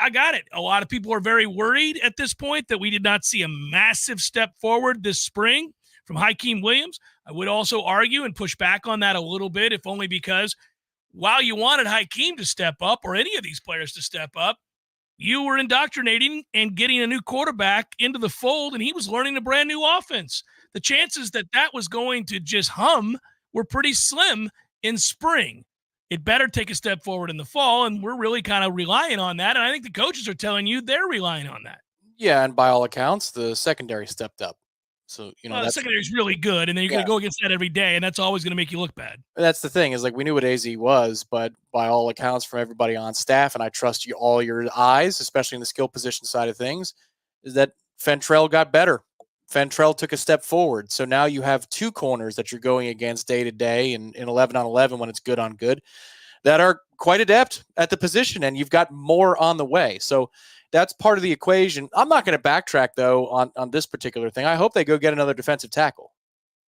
S1: I got it. A lot of people are very worried at this point that we did not see a massive step forward this spring from Hakeem Williams. I would also argue and push back on that a little bit, if only because while you wanted Hakeem to step up or any of these players to step up, you were indoctrinating and getting a new quarterback into the fold, and he was learning a brand new offense. The chances that that was going to just hum were pretty slim in spring. It better take a step forward in the fall, and we're really kind of relying on that, and I think the coaches are telling you they're relying on that.
S2: Yeah, and by all accounts, the secondary stepped up. So,
S1: the secondary is really good, and then you're going to go against that every day, and that's always going to make you look bad.
S2: That's the thing, is like we knew what AZ was, but by all accounts from everybody on staff, and I trust you all your eyes, especially in the skill position side of things, is that Fentrell got better. Fentrell took a step forward. So now you have two corners that you're going against day to day and in 11 on 11 when it's good on good that are quite adept at the position, and you've got more on the way. So that's part of the equation. I'm not going to backtrack, though, on this particular thing. I hope they go get another defensive tackle.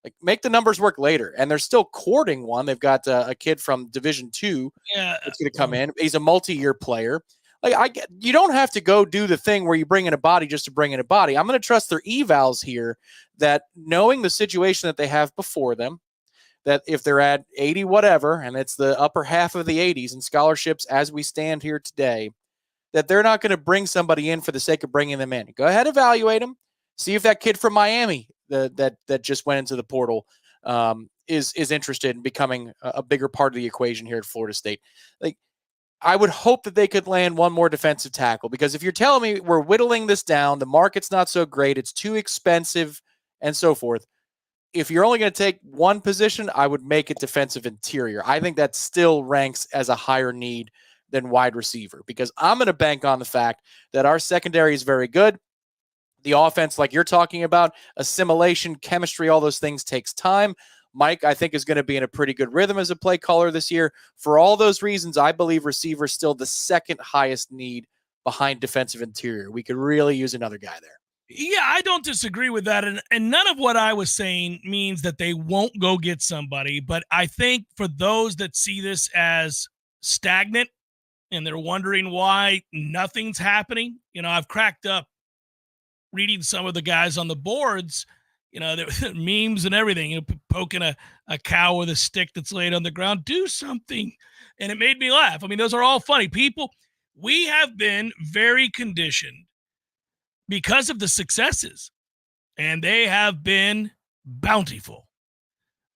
S2: Like, make the numbers work later. And they're still courting one. They've got a kid from Division II that's going to come in. He's a multi-year player. Like, you don't have to go do the thing where you bring in a body just to bring in a body. I'm going to trust their evals here, that knowing the situation that they have before them, that if they're at 80 whatever, and it's the upper half of the 80s in scholarships as we stand here today, that they're not going to bring somebody in for the sake of bringing them in. Go ahead, evaluate them. See if that kid from Miami that just went into the portal is interested in becoming a bigger part of the equation here at Florida State. Like, I would hope that they could land one more defensive tackle, because if you're telling me we're whittling this down, the market's not so great, it's too expensive, and so forth. If you're only going to take one position, I would make it defensive interior. I think that still ranks as a higher need than wide receiver, because I'm going to bank on the fact that our secondary is very good. The offense, like you're talking about, assimilation, chemistry, all those things takes time. Mike, I think, is going to be in a pretty good rhythm as a play caller this year. For all those reasons, I believe receiver is still the second highest need behind defensive interior. We could really use another guy there.
S1: Yeah, I don't disagree with that. And none of what I was saying means that they won't go get somebody. But I think for those that see this as stagnant and they're wondering why nothing's happening, I've cracked up reading some of the guys on the boards, the memes and everything, poking a cow with a stick that's laid on the ground. Do something. And it made me laugh. I mean, those are all funny. People, we have been very conditioned because of the successes, and they have been bountiful.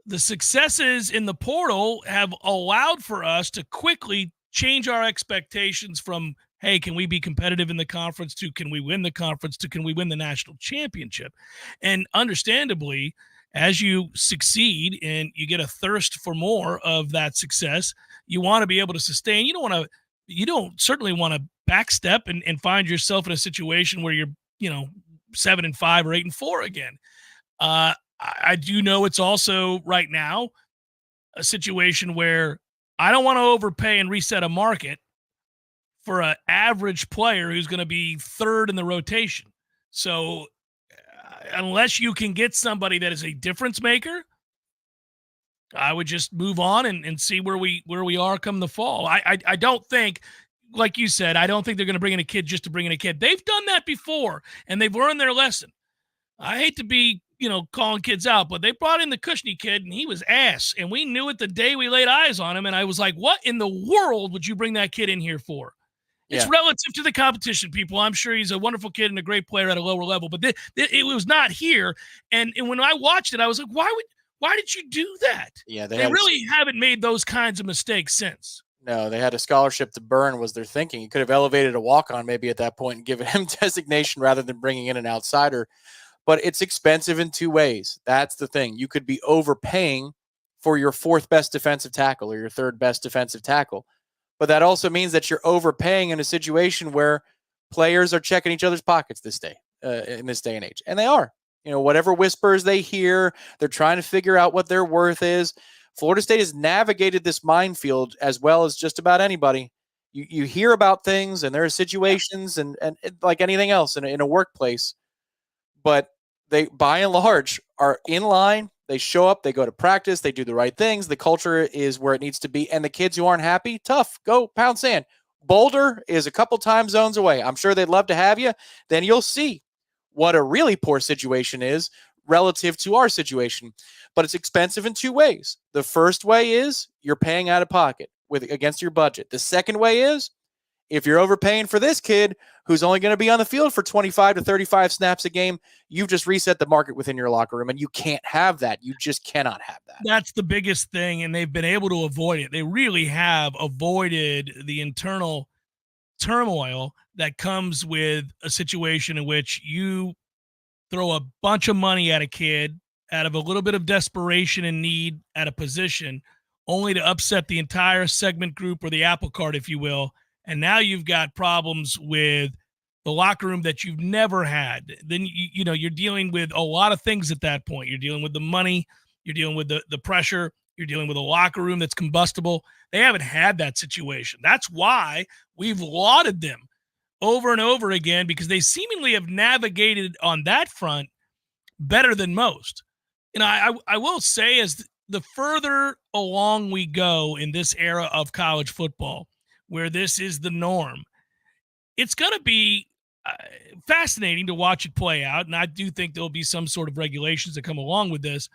S1: The successes in the portal have allowed for us to quickly change our expectations from, hey, can we be competitive in the conference, to can we win the conference, to can we win the national championship? And understandably, as you succeed and you get a thirst for more of that success, you want to be able to sustain. You don't certainly want to backstep and find yourself in a situation where you're 7-5 or 8-4 again. I do know it's also right now a situation where I don't want to overpay and reset a market for an average player who's going to be third in the rotation. So unless you can get somebody that is a difference maker, I would just move on and see where we are come the fall. I don't think, like you said, I don't think they're going to bring in a kid just to bring in a kid. They've done that before, and they've learned their lesson. I hate to be, calling kids out, but they brought in the Cushney kid, and he was ass, and we knew it the day we laid eyes on him, and I was like, what in the world would you bring that kid in here for? It's relative to the competition, people. I'm sure he's a wonderful kid and a great player at a lower level, but it was not here. And when I watched it, I was like, why did you do that?
S2: Yeah,
S1: they really haven't made those kinds of mistakes since.
S2: No, they had a scholarship to burn was their thinking. You could have elevated a walk-on maybe at that point and given him designation rather than bringing in an outsider. But it's expensive in two ways. That's the thing. You could be overpaying for your fourth best defensive tackle or your third best defensive tackle. But that also means that you're overpaying in a situation where players are checking each other's pockets in this day and age. And they are. Whatever whispers they hear, they're trying to figure out what their worth is. Florida State has navigated this minefield as well as just about anybody. You hear about things, and there are situations and like anything else in a workplace, but they, by and large, are in line. They show up, they go to practice, they do the right things. The culture is where it needs to be. And the kids who aren't happy, tough, go pound sand. Boulder is a couple time zones away. I'm sure they'd love to have you. Then you'll see what a really poor situation is relative to our situation. But it's expensive in two ways. The first way is you're paying out of pocket against your budget. The second way is if you're overpaying for this kid who's only going to be on the field for 25 to 35 snaps a game, you've just reset the market within your locker room, and you can't have that. You just cannot have that.
S1: That's the biggest thing, and they've been able to avoid it. They really have avoided the internal turmoil that comes with a situation in which you throw a bunch of money at a kid out of a little bit of desperation and need at a position, only to upset the entire segment group or the apple cart, if you will. And now you've got problems with the locker room that you've never had. Then, you're dealing with a lot of things at that point. You're dealing with the money. You're dealing with the pressure. You're dealing with a locker room that's combustible. They haven't had that situation. That's why we've lauded them over and over again, because they seemingly have navigated on that front better than most. I will say, as the further along we go in this era of college football, where this is the norm, it's going to be fascinating to watch it play out. And I do think there'll be some sort of regulations that come along with this.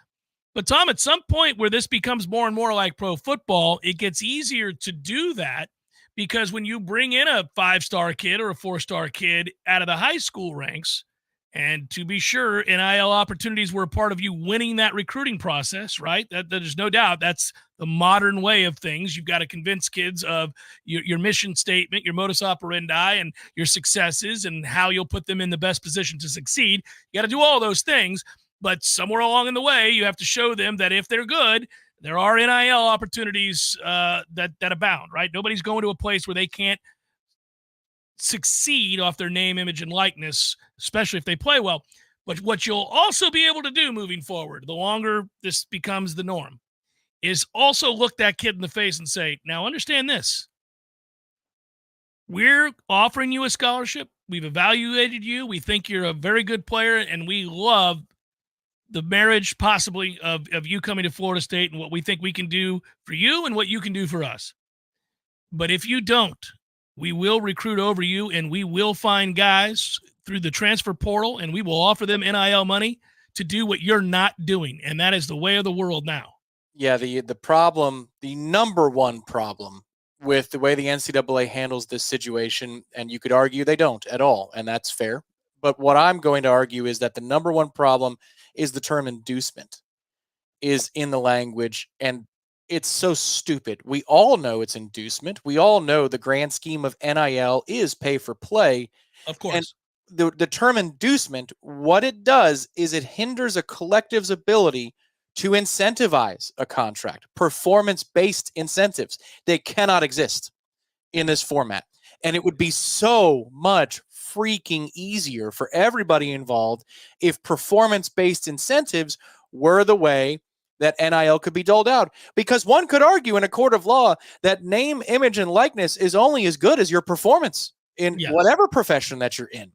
S1: But, Tom, at some point where this becomes more and more like pro football, it gets easier to do that, because when you bring in a 5-star kid or a 4-star kid out of the high school ranks, and to be sure, NIL opportunities were a part of you winning that recruiting process, right? There's no doubt that's the modern way of things. You've got to convince kids of your mission statement, your modus operandi, and your successes, and how you'll put them in the best position to succeed. You got to do all those things, but somewhere along in the way, you have to show them that if they're good, there are NIL opportunities that abound, right? Nobody's going to a place where they can't succeed off their name, image, and likeness, especially if they play well. But what you'll also be able to do moving forward, the longer this becomes the norm, is also look that kid in the face and say, now understand this. We're offering you a scholarship. We've evaluated you. We think you're a very good player, and we love the marriage possibly of you coming to Florida State and what we think we can do for you and what you can do for us. But if you don't, we will recruit over you, and we will find guys through the transfer portal, and we will offer them NIL money to do what you're not doing. And that is the way of the world now.
S2: Yeah, the problem, the number one problem with the way the NCAA handles this situation, and you could argue they don't at all, and that's fair. But what I'm going to argue is that the number one problem is the term inducement is in the language, and it's so stupid. We all know it's inducement. We all know the grand scheme of NIL is pay for play.
S1: Of course.
S2: And the term inducement, what it does is it hinders a collective's ability to incentivize a contract. Performance-based incentives, they cannot exist in this format. And it would be so much freaking easier for everybody involved if performance-based incentives were the way that NIL could be doled out. Because one could argue in a court of law that name, image, and likeness is only as good as your performance in whatever profession that you're in.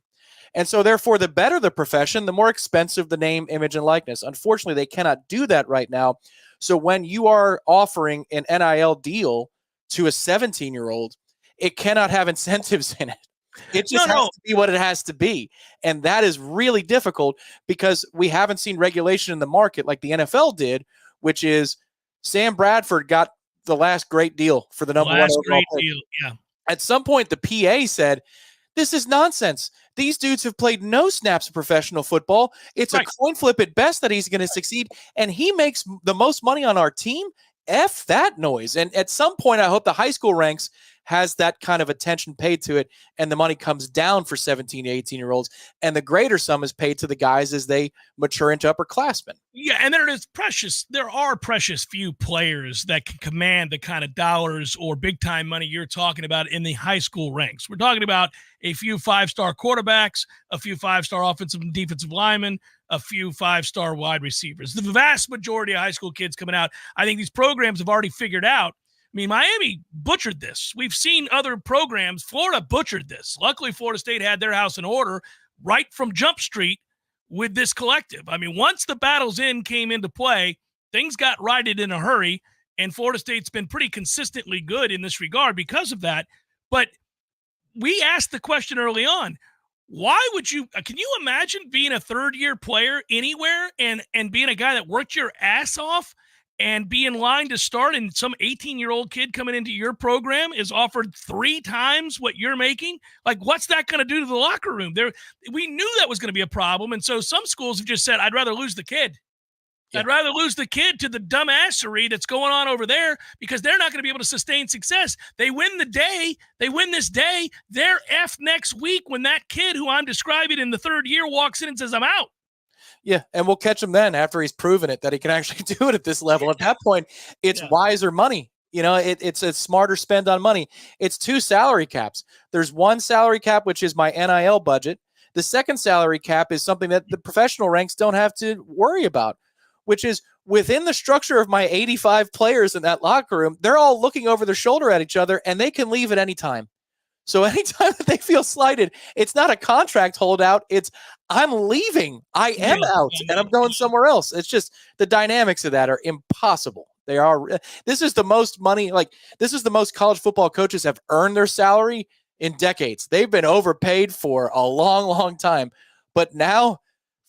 S2: And so therefore, the better the profession, the more expensive the name, image, and likeness. Unfortunately, they cannot do that right now. So when you are offering an NIL deal to a 17-year-old, it cannot have incentives in it. It just has to be what it has to be. And that is really difficult because we haven't seen regulation in the market like the NFL did, which is Sam Bradford got the last great deal for the number one overall pick.
S1: Yeah.
S2: At some point, the PA said, this is nonsense. These dudes have played no snaps of professional football. It's a coin flip at best that he's going to succeed. And he makes the most money on our team. F that noise. And at some point, I hope the high school ranks has that kind of attention paid to it, and the money comes down for 17 to 18-year-olds, and the greater sum is paid to the guys as they mature into upperclassmen.
S1: Yeah, and there are precious few players that can command the kind of dollars or big-time money you're talking about in the high school ranks. We're talking about a few five-star quarterbacks, a few five-star offensive and defensive linemen, a few five-star wide receivers. The vast majority of high school kids coming out, I think these programs have already figured out. I mean, Miami butchered this. We've seen other programs. Florida butchered this. Luckily, Florida State had their house in order right from Jump Street with this collective. I mean, once the Battles In came into play, things got righted in a hurry, and Florida State's been pretty consistently good in this regard because of that. But we asked the question early on, why would you – can you imagine being a third-year player anywhere and being a guy that worked your ass off and be in line to start, and some 18-year-old kid coming into your program is offered 3 times what you're making? Like, what's that going to do to the locker room? We knew that was going to be a problem, and so some schools have just said, I'd rather lose the kid. Yeah. I'd rather lose the kid to the dumbassery that's going on over there because they're not going to be able to sustain success. They win the day. They win this day. They're F next week when that kid who I'm describing in the third year walks in and says, I'm out.
S2: Yeah, and we'll catch him then after he's proven it that he can actually do it at this level. At that point, it's wiser money. You know, it's a smarter spend on money. It's 2 salary caps. There's one salary cap, which is my NIL budget. The second salary cap is something that the professional ranks don't have to worry about, which is within the structure of my 85 players in that locker room. They're all looking over their shoulder at each other, and they can leave at any time. So anytime that they feel slighted, it's not a contract holdout. It's I'm leaving. I am out, and I'm going somewhere else. It's just the dynamics of that are impossible. They are. This is the most money. Like, this is the most college football coaches have earned their salary in decades. They've been overpaid for a long, long time. But now,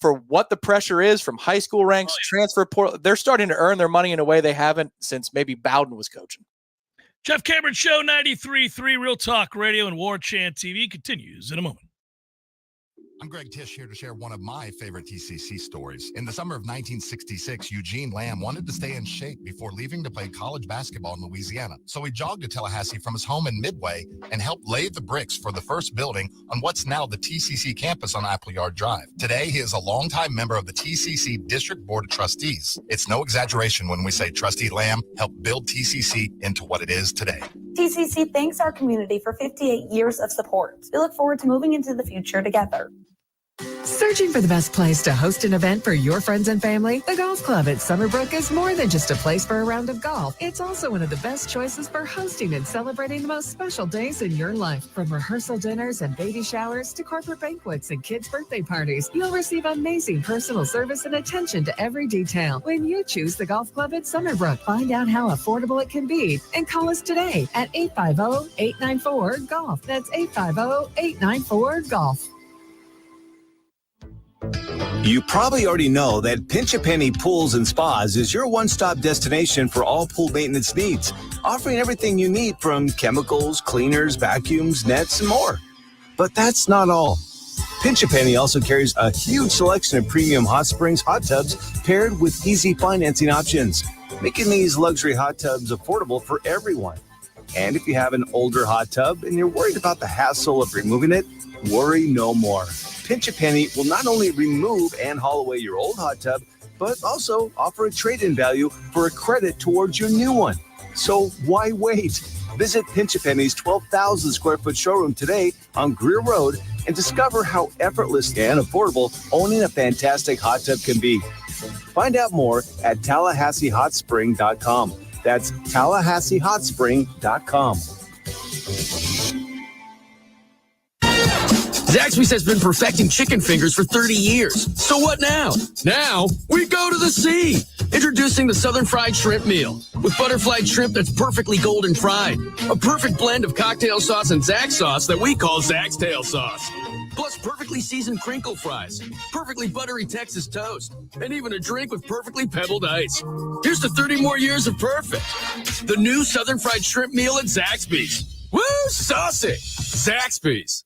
S2: for what the pressure is from high school ranks, transfer portal, they're starting to earn their money in a way they haven't since maybe Bowden was coaching.
S1: Jeff Cameron Show, 93.3 Real Talk Radio and Warchant TV continues in a moment.
S5: I'm Greg Tisch here to share one of my favorite TCC stories. In the summer of 1966, Eugene Lamb wanted to stay in shape before leaving to play college basketball in Louisiana. So he jogged to Tallahassee from his home in Midway and helped lay the bricks for the first building on what's now the TCC campus on Appleyard Drive. Today, he is a longtime member of the TCC District Board of Trustees. It's no exaggeration when we say Trustee Lamb helped build TCC into what it is today.
S3: TCC thanks our community for 58 years of support. We look forward to moving into the future together.
S4: Searching for the best place to host an event for your friends and family? The Golf Club at Summerbrook is more than just a place for a round of golf. It's also one of the best choices for hosting and celebrating the most special days in your life. From rehearsal dinners and baby showers to corporate banquets and kids' birthday parties, you'll receive amazing personal service and attention to every detail when you choose the Golf Club at Summerbrook. Find out how affordable it can be and call us today at 850-894-GOLF. That's 850-894-GOLF.
S6: You probably already know that Pinch a Penny Pools and Spas is your one-stop destination for all pool maintenance needs, offering everything you need from chemicals, cleaners, vacuums, nets, and more. But that's not all. Pinch a Penny also carries a huge selection of premium hot springs hot tubs paired with easy financing options, making these luxury hot tubs affordable for everyone. And if you have an older hot tub and you're worried about the hassle of removing it, worry no more. Pinch a Penny will not only remove and haul away your old hot tub, but also offer a trade-in value for a credit towards your new one. So why wait? Visit Pinch a Penny's 12,000 square foot showroom today on Greer Road and discover how effortless and affordable owning a fantastic hot tub can be. Find out more at TallahasseeHotSpring.com. That's TallahasseeHotSpring.com.
S7: Zaxby's has been perfecting chicken fingers for 30 years. So what now? Now, we go to the sea. Introducing the Southern Fried Shrimp Meal. With butterflied shrimp that's perfectly golden fried. A perfect blend of cocktail sauce and Zax sauce that we call Zax Tail Sauce. Plus perfectly seasoned crinkle fries, perfectly buttery Texas toast, and even a drink with perfectly pebbled ice. Here's to 30 more years of perfect. The new Southern Fried Shrimp Meal at Zaxby's. Woo, saucy! Zaxby's.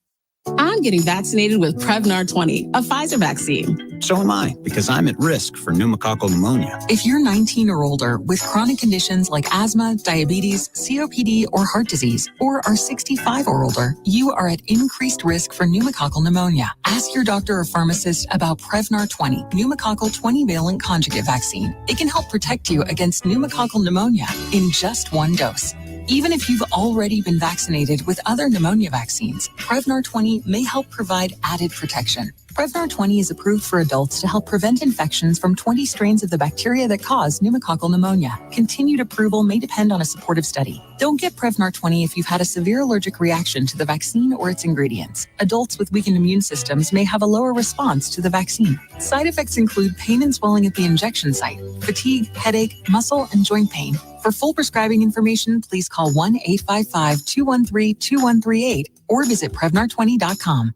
S9: I'm getting vaccinated with Prevnar 20, a Pfizer vaccine. So am I, because I'm at risk for pneumococcal pneumonia.
S4: If you're 19 or older with chronic conditions like asthma, diabetes, COPD, or heart disease, or are 65 or older, you are at increased risk for pneumococcal pneumonia. Ask your doctor or pharmacist about Prevnar 20, pneumococcal 20-valent conjugate vaccine. It can help protect you against pneumococcal pneumonia in just one dose. Even if you've already been vaccinated with other pneumonia vaccines, Prevnar 20 may help provide added protection. Prevnar 20 is approved for adults to help prevent infections from 20 strains of the bacteria that cause pneumococcal pneumonia. Continued approval may depend on a supportive study. Don't get Prevnar 20 if you've had a severe allergic reaction to the vaccine or its ingredients. Adults with weakened immune systems may have a lower response to the vaccine. Side effects include pain and swelling at the injection site, fatigue, headache, muscle, and joint pain. For full prescribing information, please call 1-855-213-2138 or visit Prevnar20.com.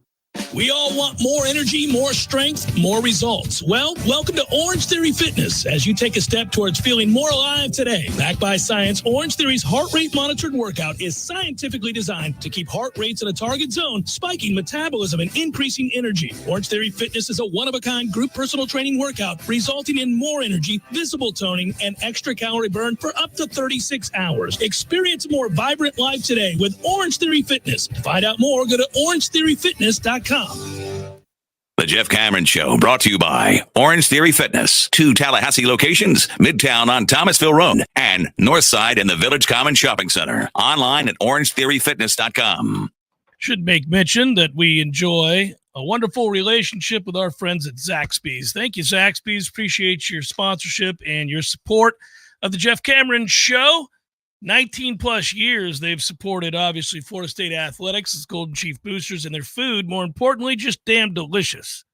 S1: We all want more energy, more strength, more results. Well, welcome to Orange Theory Fitness as you take a step towards feeling more alive today. Backed by science, Orange Theory's heart rate monitored workout is scientifically designed to keep heart rates in a target zone, spiking metabolism and increasing energy. Orange Theory Fitness is a one-of-a-kind group personal training workout resulting in more energy, visible toning, and extra calorie burn for up to 36 hours. Experience a more vibrant life today with Orange Theory Fitness. To find out more, go to orangetheoryfitness.com.
S8: The Jeff Cameron Show, brought to you by Orange Theory Fitness. 2 Tallahassee locations, Midtown on Thomasville Road and Northside in the Village Common Shopping Center. Online at orangetheoryfitness.com.
S1: Should make mention that we enjoy a wonderful relationship with our friends at Zaxby's. Thank you, Zaxby's. Appreciate your sponsorship and your support of the Jeff Cameron Show. 19 plus years they've supported, obviously, Florida State athletics as Golden Chief boosters, and their food, more importantly, just damn delicious.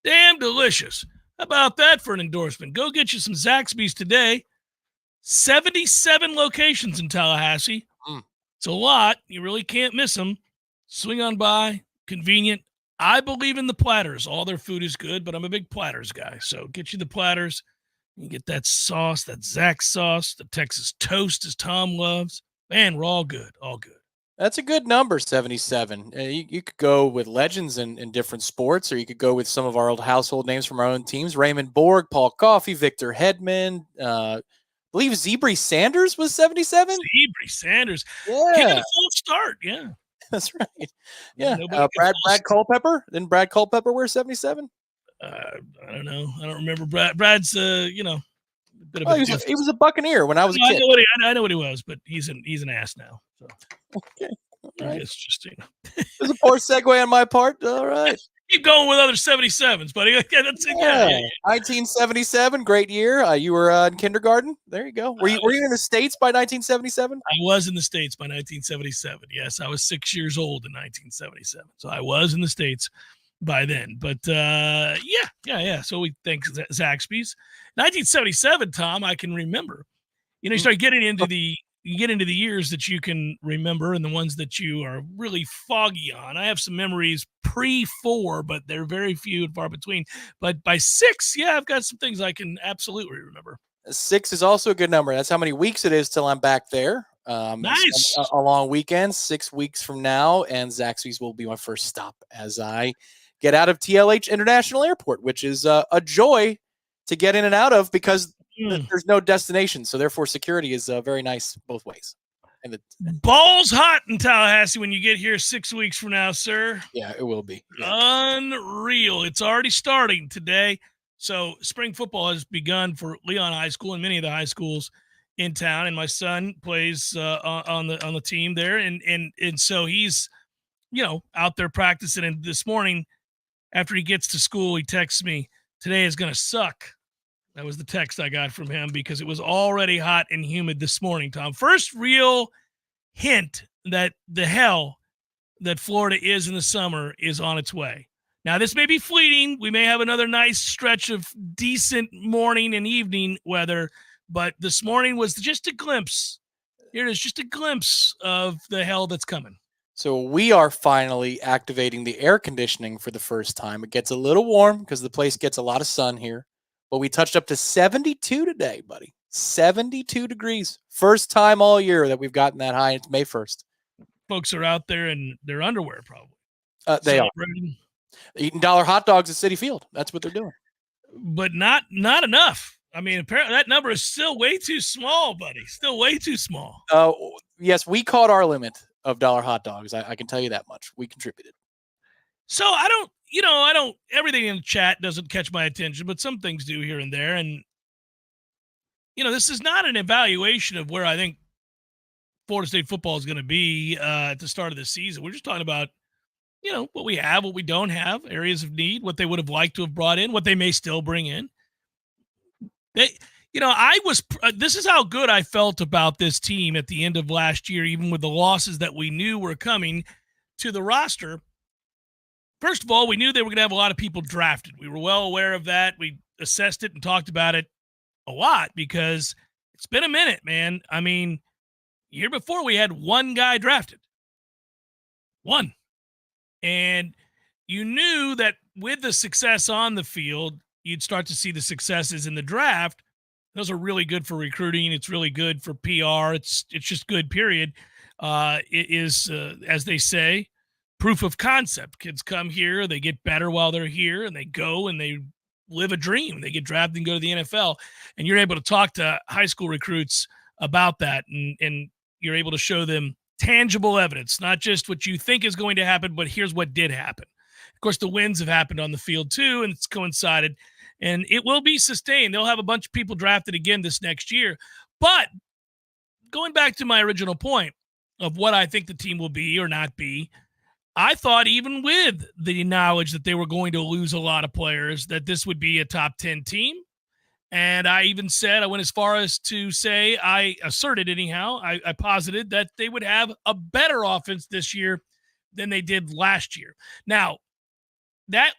S1: Damn delicious. How about that for an endorsement? Go get you some Zaxby's today. 77 locations in Tallahassee. It's a lot. You really can't miss them. Swing on by. Convenient. I believe in the platters. All their food is good, but I'm a big platters guy. So get you the platters. You get that sauce, that Zach sauce, the Texas toast, as Tom loves. Man, we're all good, all good.
S2: That's a good number, 77. You could go with legends in different sports, or you could go with some of our old household names from our own teams. Raymond Borg, Paul Coffey, Victor Hedman. I believe Zebri Sanders was 77.
S1: Zebri Sanders.
S2: Yeah.
S1: King of the false start, yeah.
S2: That's right. Yeah. Brad Culpepper. Didn't Brad Culpepper wear 77?
S1: I don't know. I don't remember Brad's. Bit of
S2: he was a Buccaneer when I was a kid.
S1: I know what he was, but he's an ass now. So.
S2: Okay,
S1: right. It's just
S2: it was a poor segue on my part. All right,
S1: keep going with other 77s, buddy. Yeah, that's it. Yeah.
S2: 1977, great year. You were in kindergarten. There you go. Were you in the States by 1977?
S1: I was in the States by 1977. Yes, I was 6 years old in 1977, so I was in the States by then. But yeah. So we thank Zaxby's. 1977, Tom, I can remember. You start getting into the years that you can remember and the ones that you are really foggy on. I have some memories pre-4, but they're very few and far between. But by 6, I've got some things I can absolutely remember.
S2: 6 is also a good number. That's how many weeks it is till I'm back there.
S1: Nice.
S2: A long weekend, 6 weeks from now, and Zaxby's will be my first stop as I get out of TLH International Airport, which is a joy to get in and out of because there's no destination. So therefore security is very nice both ways. And
S1: balls hot in Tallahassee when you get here 6 weeks from now, sir.
S2: Yeah, it will be.
S1: Yeah. Unreal. It's already starting today. So spring football has begun for Leon High School and many of the high schools in town. And my son plays on the team there. And so he's, out there practicing. And this morning, after he gets to school, he texts me, "Today is going to suck." That was the text I got from him because it was already hot and humid this morning, Tom. First real hint that the hell that Florida is in the summer is on its way. Now, this may be fleeting. We may have another nice stretch of decent morning and evening weather, but this morning was just a glimpse. Here it is, just a glimpse of the hell that's coming.
S2: So we are finally activating the air conditioning for the first time. It gets a little warm because the place gets a lot of sun here. But we touched up to 72 today, buddy. 72 degrees. First time all year that we've gotten that high. It's May 1st.
S1: Folks are out there in their underwear, probably.
S2: They are. Eating dollar hot dogs at Citi Field. That's what they're doing.
S1: but not enough. I mean, apparently that number is still way too small, buddy. Still way too small.
S2: Yes, we caught our limit of dollar hot dogs. I can tell you that much. We contributed.
S1: So I don't, everything in the chat doesn't catch my attention, but some things do here and there. And, this is not an evaluation of where I think Florida State football is going to be at the start of the season. We're just talking about, what we have, what we don't have, areas of need, what they would have liked to have brought in, what they may still bring in. This is how good I felt about this team at the end of last year, even with the losses that we knew were coming to the roster. First of all, we knew they were going to have a lot of people drafted. We were well aware of that. We assessed it and talked about it a lot because it's been a minute, man. I mean, year before we had one guy drafted. One. And you knew that with the success on the field, you'd start to see the successes in the draft. Those are really good for recruiting. It's really good for PR. It's just good, period. It is, as they say, proof of concept. Kids come here, they get better while they're here, and they go and they live a dream. They get drafted and go to the NFL, and you're able to talk to high school recruits about that, and you're able to show them tangible evidence, not just what you think is going to happen, but here's what did happen. Of course, the wins have happened on the field too, and it's coincided, and it will be sustained. They'll have a bunch of people drafted again this next year. But going back to my original point of what I think the team will be or not be, I thought even with the knowledge that they were going to lose a lot of players, that this would be a top 10 team. And I even said, I went as far as to say, I asserted anyhow, I posited that they would have a better offense this year than they did last year. Now, that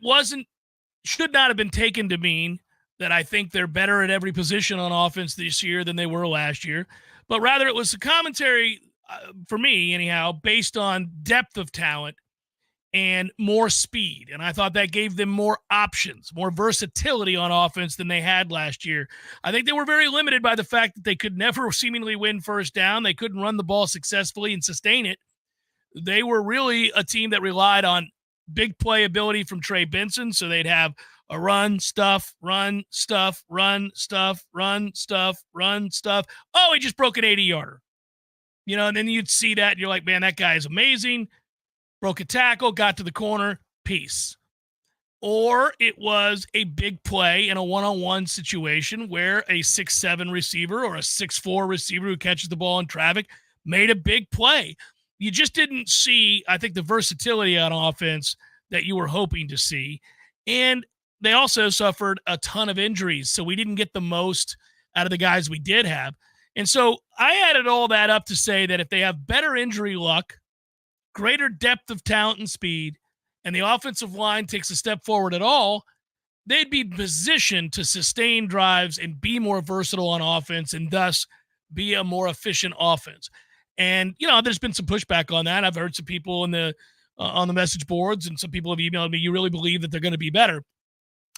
S1: should not have been taken to mean that I think they're better at every position on offense this year than they were last year, but rather it was a commentary for me anyhow, based on depth of talent and more speed. And I thought that gave them more options, more versatility on offense than they had last year. I think they were very limited by the fact that they could never seemingly win first down. They couldn't run the ball successfully and sustain it. They were really a team that relied on big play ability from Trey Benson. So they'd have a run, stuff, run, stuff, run, stuff, run, stuff, run, stuff. Oh, he just broke an 80-yarder. And then you'd see that and you're like, man, that guy is amazing. Broke a tackle, got to the corner, peace. Or it was a big play in a one-on-one situation where a 6'7" receiver or a 6'4" receiver who catches the ball in traffic made a big play. You just didn't see, I think, the versatility on offense that you were hoping to see. And they also suffered a ton of injuries, so we didn't get the most out of the guys we did have. And so I added all that up to say that if they have better injury luck, greater depth of talent and speed, and the offensive line takes a step forward at all, they'd be positioned to sustain drives and be more versatile on offense and thus be a more efficient offense. And, there's been some pushback on that. I've heard some people on the message boards, and some people have emailed me, you really believe that they're going to be better?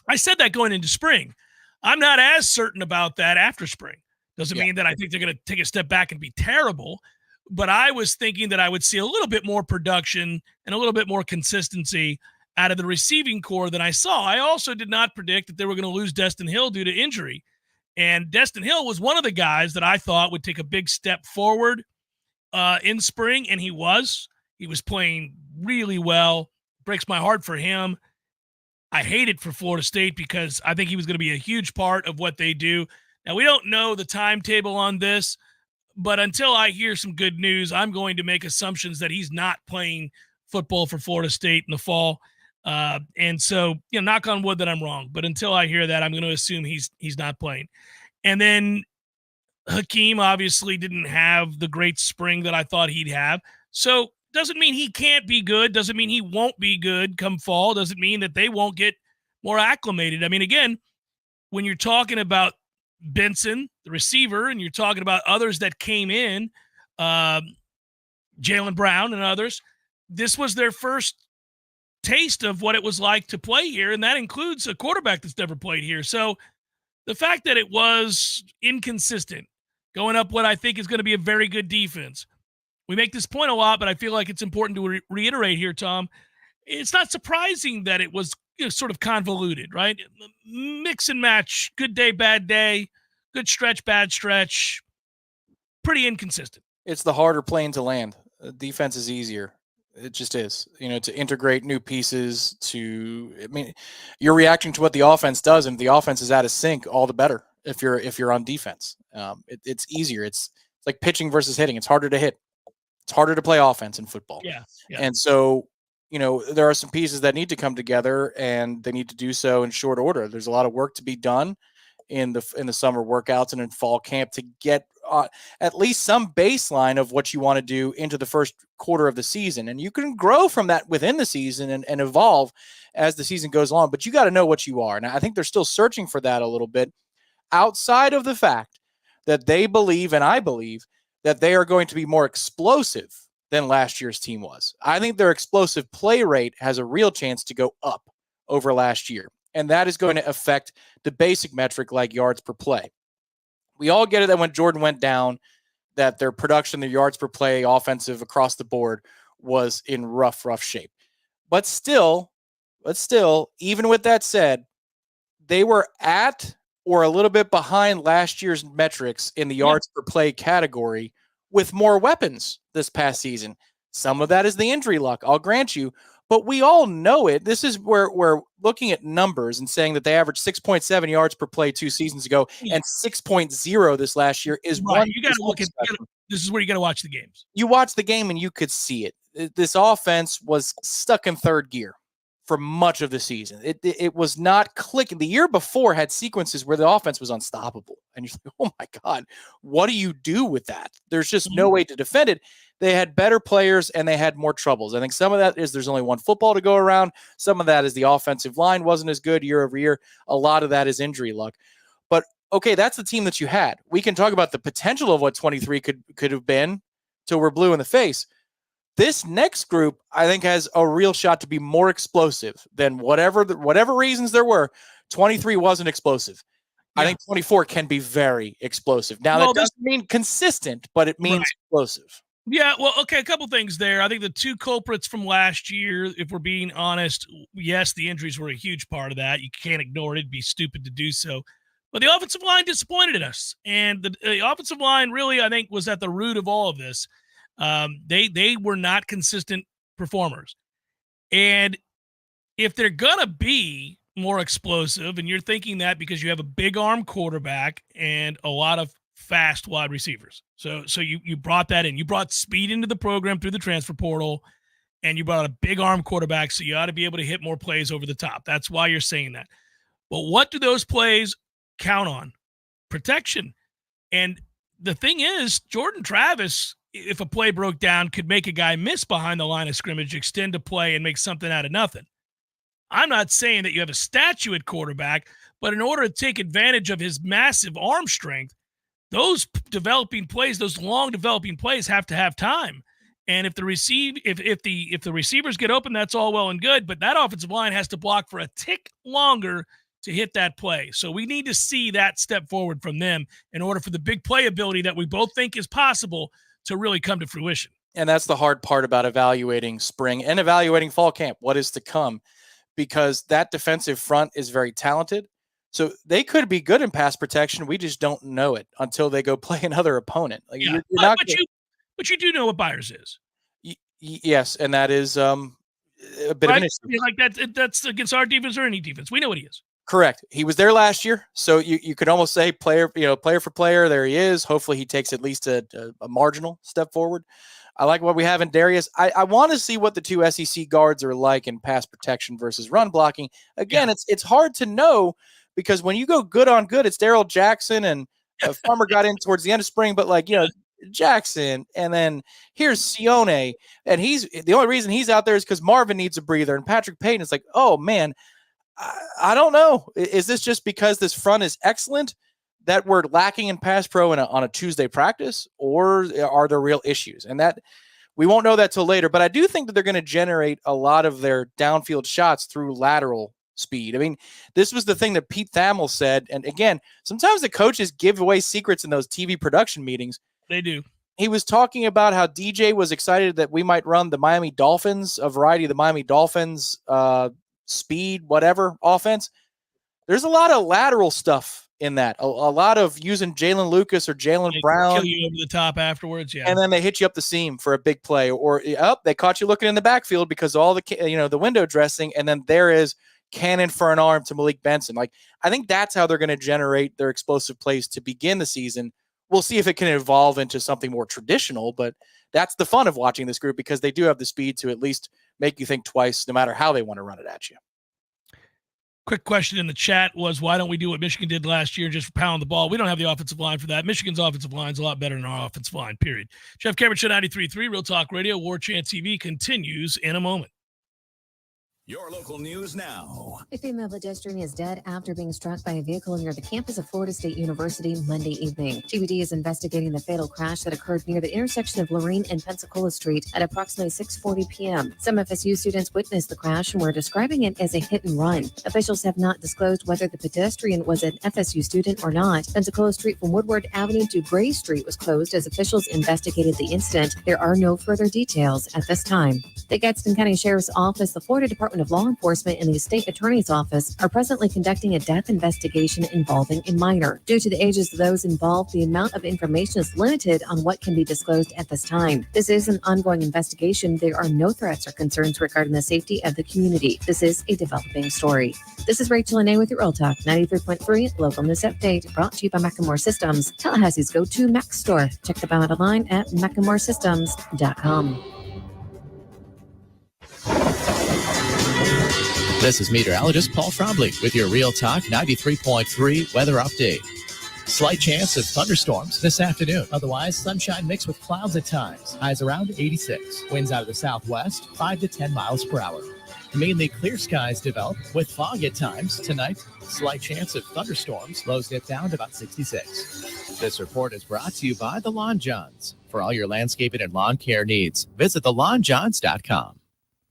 S1: I said that going into spring. I'm not as certain about that after spring. Doesn't mean that I think they're going to take a step back and be terrible. But I was thinking that I would see a little bit more production and a little bit more consistency out of the receiving core than I saw. I also did not predict that they were going to lose Destin Hill due to injury. And Destin Hill was one of the guys that I thought would take a big step forward in spring, and he was. He was playing really well. Breaks my heart for him. I hate it for Florida State because I think he was going to be a huge part of what they do. Now, we don't know the timetable on this, but until I hear some good news, I'm going to make assumptions that he's not playing football for Florida State in the fall. And so, knock on wood that I'm wrong. But until I hear that, I'm going to assume he's not playing. And then Hakeem obviously didn't have the great spring that I thought he'd have. So doesn't mean he can't be good. Doesn't mean he won't be good come fall. Doesn't mean that they won't get more acclimated. I mean, again, when you're talking about Benson, the receiver, and you're talking about others that came in, Jalen Brown and others, this was their first taste of what it was like to play here, and that includes a quarterback that's never played here. So the fact that it was inconsistent, going up what I think is going to be a very good defense. We make this point a lot, but I feel like it's important to reiterate here, Tom. It's not surprising that it was sort of convoluted, right? Mix and match, good day, bad day, good stretch, bad stretch, pretty inconsistent.
S2: It's the harder plane to land. Defense is easier. It just is, to integrate new pieces you're reacting to what the offense does, and if the offense is out of sync, all the better if you're on defense. It's easier. It's like pitching versus hitting. It's harder to hit. It's harder to play offense in football.
S1: Yeah.
S2: And so, there are some pieces that need to come together, and they need to do so in short order. There's a lot of work to be done in the summer workouts and in fall camp to get at least some baseline of what you want to do into the first quarter of the season. And you can grow from that within the season and evolve as the season goes on, but you got to know what you are. And I think they're still searching for that a little bit, outside of the fact that they believe, and I believe, that they are going to be more explosive than last year's team was. I think their explosive play rate has a real chance to go up over last year. And that is going to affect the basic metric like yards per play. We all get it that when Jordan went down, that their production, their yards per play, offensive across the board was in rough shape. But still, even with that said, they were at or a little bit behind last year's metrics in the yards per play category with more weapons this past season. Some of that is the injury luck, I'll grant you, but we all know it. This is where we're looking at numbers and saying that they averaged 6.7 yards per play 2 seasons ago and 6.0 this last year is
S1: right.
S2: one.
S1: You got to look at this is where you got to watch the games.
S2: You watch the game and you could see it. This offense was stuck in third gear for much of the season. It was not clicking. The year before had sequences where the offense was unstoppable. And you're like, oh my God, what do you do with that? There's just no way to defend it. They had better players and they had more troubles. I think some of that is there's only one football to go around. Some of that is the offensive line wasn't as good year over year. A lot of that is injury luck. But okay, that's the team that you had. We can talk about the potential of what 23 could have been till we're blue in the face. This next group, I think, has a real shot to be more explosive than whatever reasons there were. 23 wasn't explosive. Yeah. I think 24 can be very explosive. Now, that doesn't mean consistent, but it means explosive.
S1: Yeah, well, okay, a couple things there. I think the two culprits from last year, if we're being honest, yes, the injuries were a huge part of that. You can't ignore it. It'd be stupid to do so. But the offensive line disappointed us. And the offensive line really, I think, was at the root of all of this. They were not consistent performers. And if they're going to be more explosive, and you're thinking that because you have a big arm quarterback and a lot of fast wide receivers. So you brought that in. You brought speed into the program through the transfer portal, and you brought a big arm quarterback, so you ought to be able to hit more plays over the top. That's why you're saying that. But what do those plays count on? Protection. And the thing is, Jordan Travis, if a play broke down, could make a guy miss behind the line of scrimmage, extend a play, and make something out of nothing. I'm not saying that you have a statue at quarterback, but in order to take advantage of his massive arm strength, those developing plays, those long developing plays have to have time. And if the receivers get open, that's all well and good, but that offensive line has to block for a tick longer to hit that play. So we need to see that step forward from them in order for the big play ability that we both think is possible to really come to fruition.
S2: And that's the hard part about evaluating spring and evaluating fall camp, what is to come, because that defensive front is very talented. So they could be good in pass protection. We just don't know it until they go play another opponent. Like
S1: yeah, but you do know what Byers is.
S2: Yes, and that is a bit of an issue.
S1: Like that's against our defense or any defense. We know what he is.
S2: Correct. He was there last year, so you could almost say player for player. There he is. Hopefully, he takes at least a marginal step forward. I like what we have in Darius. I want to see what the two SEC guards are like in pass protection versus run blocking. Again, it's hard to know. Because when you go good on good, it's Darrell Jackson, and Farmer got in towards the end of spring, but Jackson, and then here's Sione, and the only reason he's out there is because Marvin needs a breather, and Patrick Payton is like, oh man, I don't know. Is this just because this front is excellent that we're lacking in pass pro on a Tuesday practice, or are there real issues? And that we won't know that till later, but I do think that they're going to generate a lot of their downfield shots through lateral speed. I mean, this was the thing that Pete Thamel said. And again, sometimes the coaches give away secrets in those TV production meetings.
S1: They do.
S2: He was talking about how DJ was excited that we might run the Miami Dolphins, a variety of the Miami Dolphins speed, whatever offense. There's a lot of lateral stuff in that. A lot of using Jalen Lucas or Jalen Brown.
S1: Kill you over the top afterwards, yeah.
S2: And then they hit you up the seam for a big play, or they caught you looking in the backfield because all the window dressing, and then there is cannon for an arm to Malik Benson. Like, I think that's how they're going to generate their explosive plays to begin the season. We'll see if it can evolve into something more traditional, but that's the fun of watching this group because they do have the speed to at least make you think twice, no matter how they want to run it at you.
S1: Quick question in the chat was, why don't we do what Michigan did last year, just pound the ball? We don't have the offensive line for that. Michigan's offensive line is a lot better than our offensive line, period. Jeff Cameron Show 93.3, Real Talk Radio, Warchant TV continues in a moment.
S23: Your local news now.
S10: A female pedestrian is dead after being struck by a vehicle near the campus of Florida State University Monday evening. TBD is investigating the fatal crash that occurred near the intersection of Lorraine and Pensacola Street at approximately 6:40 p.m. Some FSU students witnessed the crash and were describing it as a hit and run. Officials have not disclosed whether the pedestrian was an FSU student or not. Pensacola Street from Woodward Avenue to Gray Street was closed as officials investigated the incident. There are no further details at this time. The Gadsden County Sheriff's Office, the Florida Department of Law Enforcement, and the State Attorney's Office are presently conducting a death investigation involving a minor. Due to the ages of those involved, the amount of information is limited on what can be disclosed at this time. This is an ongoing investigation. There are no threats or concerns regarding the safety of the community. This is a developing story. This is Rachel Anay with your Real Talk 93.3 Local News Update, brought to you by Macklemore Systems, Tallahassee's go-to Mac store. Check them out online at MacklemoreSystems.com.
S11: This is meteorologist Paul Trombley with your Real Talk 93.3 weather update. Slight chance of thunderstorms this afternoon. Otherwise, sunshine mixed with clouds at times. Highs around 86. Winds out of the southwest, 5 to 10 miles per hour. Mainly clear skies develop with fog at times. Tonight, slight chance of thunderstorms. Lows dip down to about 66. This report is brought to you by the Lawn Johns. For all your landscaping and lawn care needs, visit thelawnjohns.com.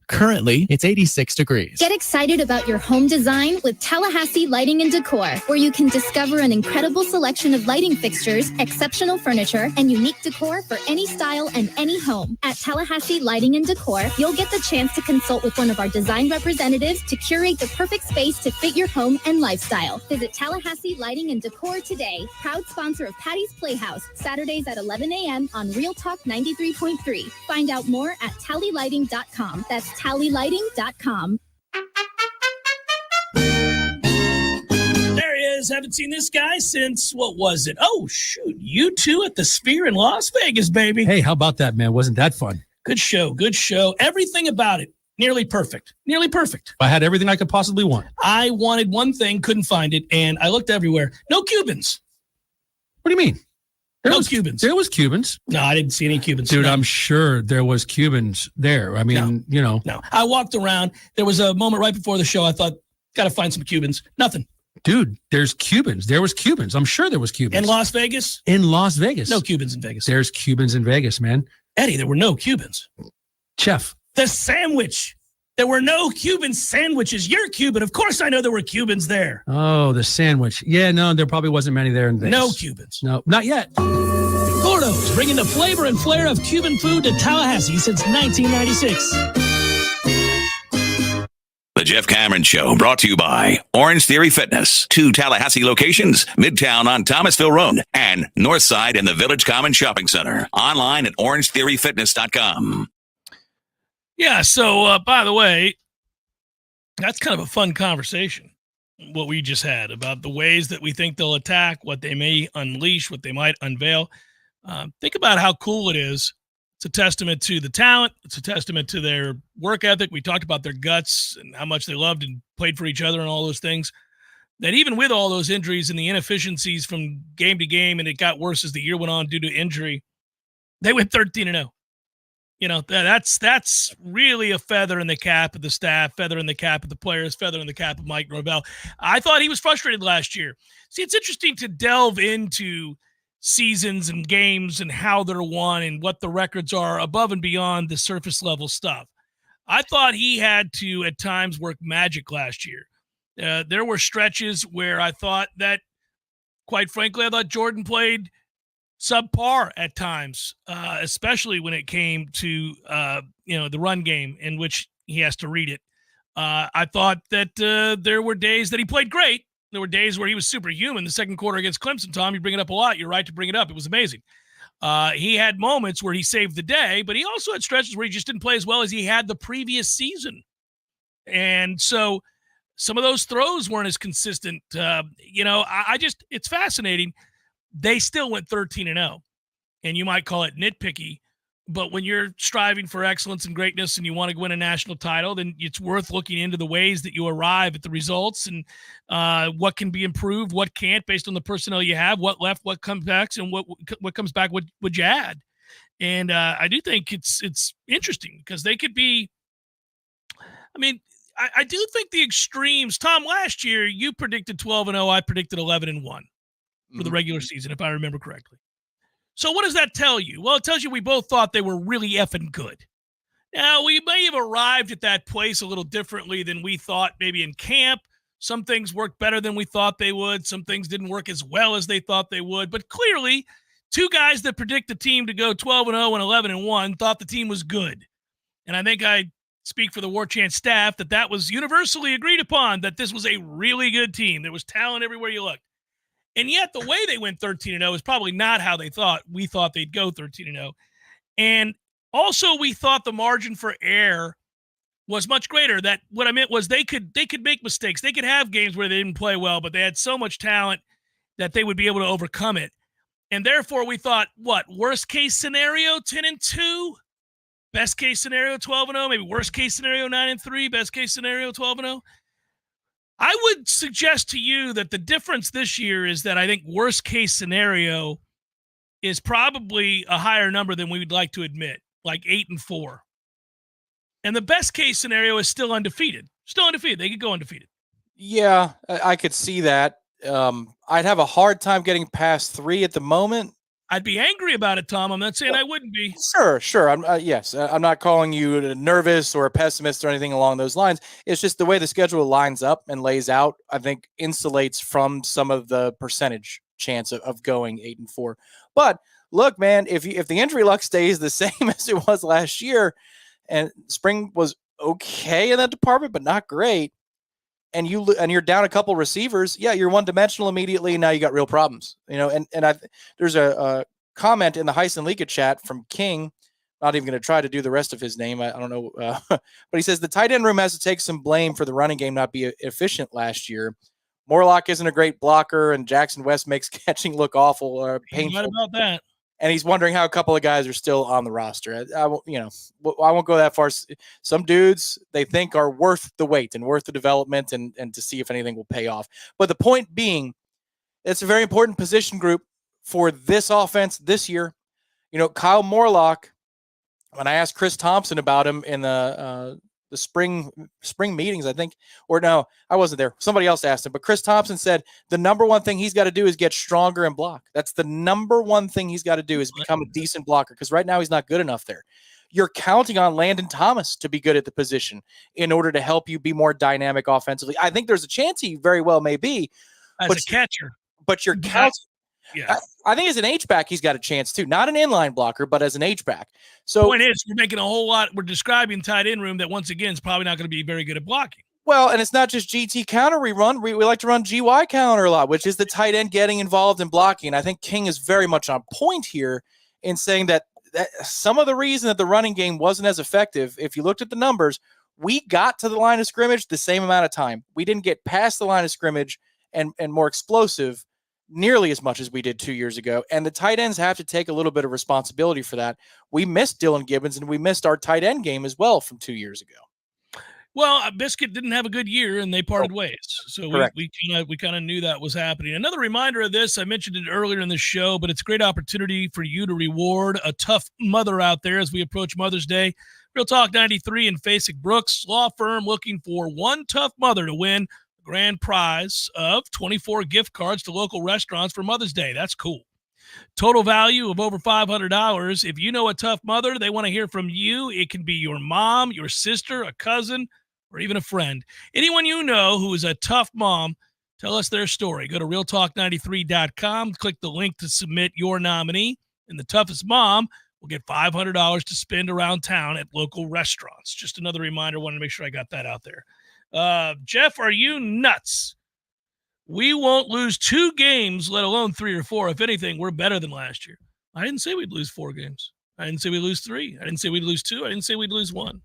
S11: Currently, it's 86 degrees.
S12: Get excited about your home design with Tallahassee Lighting and Decor, where you can discover an incredible selection of lighting fixtures, exceptional furniture, and unique decor for any style and any home. At Tallahassee Lighting and Decor, you'll get the chance to consult with one of our design representatives to curate the perfect space to fit your home and lifestyle. Visit Tallahassee Lighting and Decor today. Proud sponsor of Patty's Playhouse, Saturdays at 11 a.m. on Real Talk 93.3. Find out more at tallylighting.com. That's tallylighting.com.
S1: There he is. Haven't seen this guy since, what was it? Oh, shoot. You two at the Sphere in Las Vegas, baby.
S13: Hey, how about that, man? Wasn't that fun?
S1: Good show. Good show. Everything about it. Nearly perfect. Nearly perfect.
S13: I had everything I could possibly want.
S1: I wanted one thing, couldn't find it, and I looked everywhere. No Cubans.
S13: What do you mean?
S1: Cubans.
S13: There was Cubans.
S1: No, I didn't see any Cubans.
S13: Dude,
S1: no.
S13: I'm sure there was Cubans there. I mean,
S1: No. I walked around. There was a moment right before the show. I thought, got to find some Cubans. Nothing.
S13: Dude, there's Cubans. There was Cubans. I'm sure there was Cubans.
S1: In Las Vegas?
S13: In Las Vegas.
S1: No Cubans in Vegas.
S13: There's Cubans in Vegas, man.
S1: Eddie, there were no Cubans.
S13: Chef.
S1: The sandwich. There were no Cuban sandwiches. You're Cuban. Of course I know there were Cubans there.
S13: Oh, the sandwich. Yeah, no, there probably wasn't many there in Vegas.
S1: No Cubans.
S13: No, not yet.
S1: Gordo's, bringing the flavor and flair of Cuban food to Tallahassee since 1996.
S8: The Jeff Cameron Show, brought to you by Orange Theory Fitness. 2 Tallahassee locations, Midtown on Thomasville Road and Northside in the Village Common Shopping Center. Online at orangetheoryfitness.com.
S1: Yeah, so by the way, that's kind of a fun conversation, what we just had about the ways that we think they'll attack, what they may unleash, what they might unveil. Think about how cool it is. It's a testament to the talent. It's a testament to their work ethic. We talked about their guts and how much they loved and played for each other and all those things. That even with all those injuries and the inefficiencies from game to game, and it got worse as the year went on due to injury, they went 13-0. You know, that's really a feather in the cap of the staff, feather in the cap of the players, feather in the cap of Mike Norvell. I thought he was frustrated last year. See, it's interesting to delve into seasons and games and how they're won and what the records are above and beyond the surface level stuff. I thought he had to, at times, work magic last year. There were stretches where I thought that, quite frankly, I thought Jordan played subpar at times, especially when it came to the run game in which he has to read it. I thought that there were days that he played great. There were days where he was superhuman. The second quarter against Clemson, Tom, you bring it up a lot. You're right to bring it up. It was amazing. He had moments where he saved the day, but he also had stretches where he just didn't play as well as he had the previous season. And so some of those throws weren't as consistent. It's fascinating. They still went 13-0, and you might call it nitpicky. But when you're striving for excellence and greatness and you want to win a national title, then it's worth looking into the ways that you arrive at the results and what can be improved, what can't, based on the personnel you have, what left, what comes back, and what comes back, what would you add? And I do think it's interesting because they could be – I mean, I do think the extremes – Tom, last year you predicted 12-0. I predicted 11-1 for the regular season, if I remember correctly. So what does that tell you? Well, it tells you we both thought they were really effing good. Now, we may have arrived at that place a little differently than we thought maybe in camp. Some things worked better than we thought they would. Some things didn't work as well as they thought they would. But clearly, two guys that predict the team to go 12-0 and 11-1 thought the team was good. And I think I speak for the Warchant staff that was universally agreed upon, that this was a really good team. There was talent everywhere you looked. And yet the way they went 13-0 is probably not how they thought. We thought they'd go 13-0. And also we thought the margin for error was much greater. That what I meant was they could make mistakes. They could have games where they didn't play well, but they had so much talent that they would be able to overcome it. And therefore we thought, worst case scenario, 10-2, best case scenario, 12-0, maybe worst case scenario, 9-3, best case scenario, 12-0. I would suggest to you that the difference this year is that I think worst case scenario is probably a higher number than we would like to admit, like 8-4. And the best case scenario is still undefeated. Still undefeated. They could go undefeated.
S2: Yeah, I could see that. I'd have a hard time getting past 3 at the moment.
S1: I'd be angry about it, Tom. I'm not saying I wouldn't be.
S2: Sure. I'm not calling you nervous or a pessimist or anything along those lines. It's just the way the schedule lines up and lays out, I think, insulates from some of the percentage chance of going 8-4. But look, man, if the injury luck stays the same as it was last year, and spring was okay in that department, but not great, and you're down a couple receivers, yeah, you're one-dimensional immediately, and now you got real problems. There's a comment in the Heisen Liga chat from King. Not even going to try to do the rest of his name. I don't know. But he says the tight end room has to take some blame for the running game not being efficient last year. Morlock isn't a great blocker, and Jackson West makes catching look awful or painful.
S1: He's right about that.
S2: And he's wondering how a couple of guys are still on the roster. I won't go that far. Some dudes they think are worth the wait and worth the development and to see if anything will pay off. But the point being, it's a very important position group for this offense this year. Kyle Morlock, when I asked Chris Thompson about him in the spring meetings, I think, or no, I wasn't there. Somebody else asked him, but Chris Thompson said the number one thing he's got to do is get stronger and block. That's the number one thing he's got to do is become a decent blocker, because right now he's not good enough there. You're counting on Landon Thomas to be good at the position in order to help you be more dynamic offensively. I think there's a chance he very well may be
S1: as a catcher,
S2: but you're counting.
S1: Yeah.
S2: I think as an H-back, he's got a chance too. Not an inline blocker, but as an H-back. So
S1: point is, we're making a whole lot. We're describing tight end room that once again is probably not going to be very good at blocking.
S2: Well, and it's not just GT counter we run. We like to run GY counter a lot, which is the tight end getting involved in blocking. I think King is very much on point here in saying that some of the reason that the running game wasn't as effective, if you looked at the numbers, we got to the line of scrimmage the same amount of time. We didn't get past the line of scrimmage and more explosive nearly as much as we did 2 years ago. And the tight ends have to take a little bit of responsibility for that. We missed Dylan Gibbons, and we missed our tight end game as well from 2 years ago.
S1: Well, Biscuit didn't have a good year, and they parted ways. So we kind of knew that was happening. Another reminder of this, I mentioned it earlier in the show, but it's a great opportunity for you to reward a tough mother out there as we approach Mother's Day. Real Talk 93 and Fasig Brooks Law Firm looking for one tough mother to win grand prize of 24 gift cards to local restaurants for Mother's Day. That's cool. Total value of over $500. If you know a tough mother, they want to hear from you. It can be your mom, your sister, a cousin, or even a friend. Anyone you know who is a tough mom, tell us their story. Go to realtalk93.com, click the link to submit your nominee, and the toughest mom will get $500 to spend around town at local restaurants. Just another reminder. Wanted to make sure I got that out there. Jeff, are you nuts? We won't lose 2 games, let alone 3 or 4. If anything, we're better than last year. I didn't say we'd lose 4 games. I didn't say we'd lose 3. I didn't say we'd lose 2. I didn't say we'd lose 1.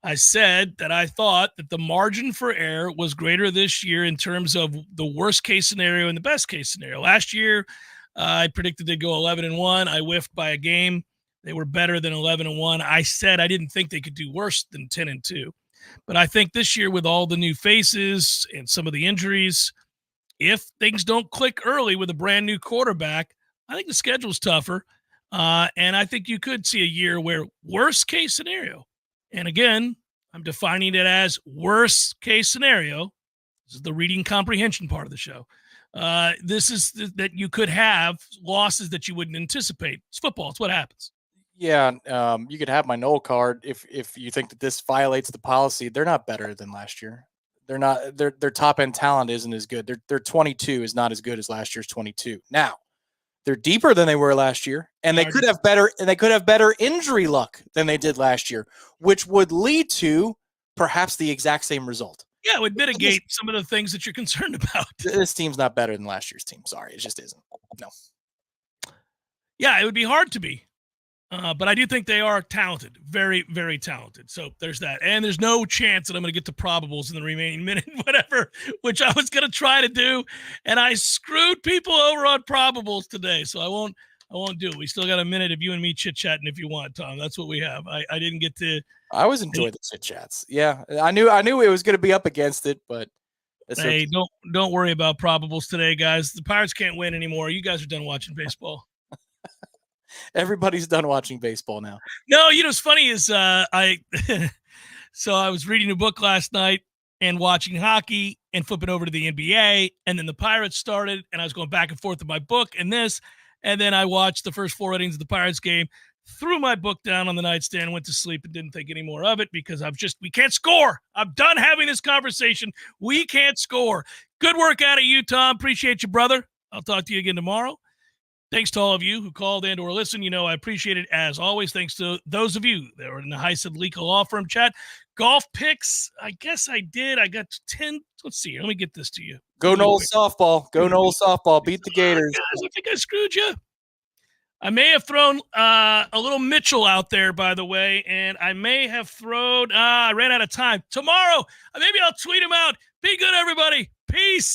S1: I said that I thought that the margin for error was greater this year in terms of the worst case scenario and the best case scenario. Last year, I predicted they'd go 11-1. I whiffed by a game. They were better than 11-1. I said I didn't think they could do worse than 10-2. But I think this year, with all the new faces and some of the injuries, if things don't click early with a brand new quarterback, I think the schedule's tougher. And I think you could see a year where worst case scenario, and again, I'm defining it as worst case scenario. This is the reading comprehension part of the show. This is that you could have losses that you wouldn't anticipate. It's football. It's what happens.
S2: Yeah, you could have my Noel card if you think that this violates the policy. They're not better than last year. They're not. Their top end talent isn't as good. Their 22 is not as good as last year's 22. Now, they're deeper than they were last year, and they could have better injury luck than they did last year, which would lead to perhaps the exact same result.
S1: Yeah, it would mitigate some of the things that you're concerned about.
S2: This team's not better than last year's team. Sorry, it just isn't. No.
S1: Yeah, it would be hard to be. But I do think they are talented, very, very talented. So there's that. And there's no chance that I'm going to get to probables in the remaining minute, whatever, which I was going to try to do. And I screwed people over on probables today. So I won't do it. We still got a minute of you and me chit-chatting if you want, Tom. That's what we have. I didn't get to.
S2: I always enjoy the chit-chats. Yeah, I knew it was going to be up against it, but.
S1: Hey, don't worry about probables today, guys. The Pirates can't win anymore. You guys are done watching baseball.
S2: Everybody's done watching baseball now.
S1: No, what's funny is so I was reading a book last night and watching hockey and flipping over to the NBA, and then the Pirates started, and I was going back and forth with my book and this, and then I watched the first 4 innings of the Pirates game, threw my book down on the nightstand, went to sleep, and didn't think any more of it because we can't score. I'm done having this conversation. We can't score. Good work out of you, Tom. Appreciate you, brother. I'll talk to you again tomorrow. Thanks to all of you who called and or listened. I appreciate it as always. Thanks to those of you that were in the Heised Legal Law Firm chat. Golf picks, I guess I did. I got 10. Let's see here. Let me get this to you.
S2: Go Noles softball. Go Noles softball. Beat the Gators.
S1: Guys, I think I screwed you. I may have thrown a little Mitchell out there, by the way, and I may have thrown I ran out of time. Tomorrow, maybe I'll tweet him out. Be good, everybody. Peace.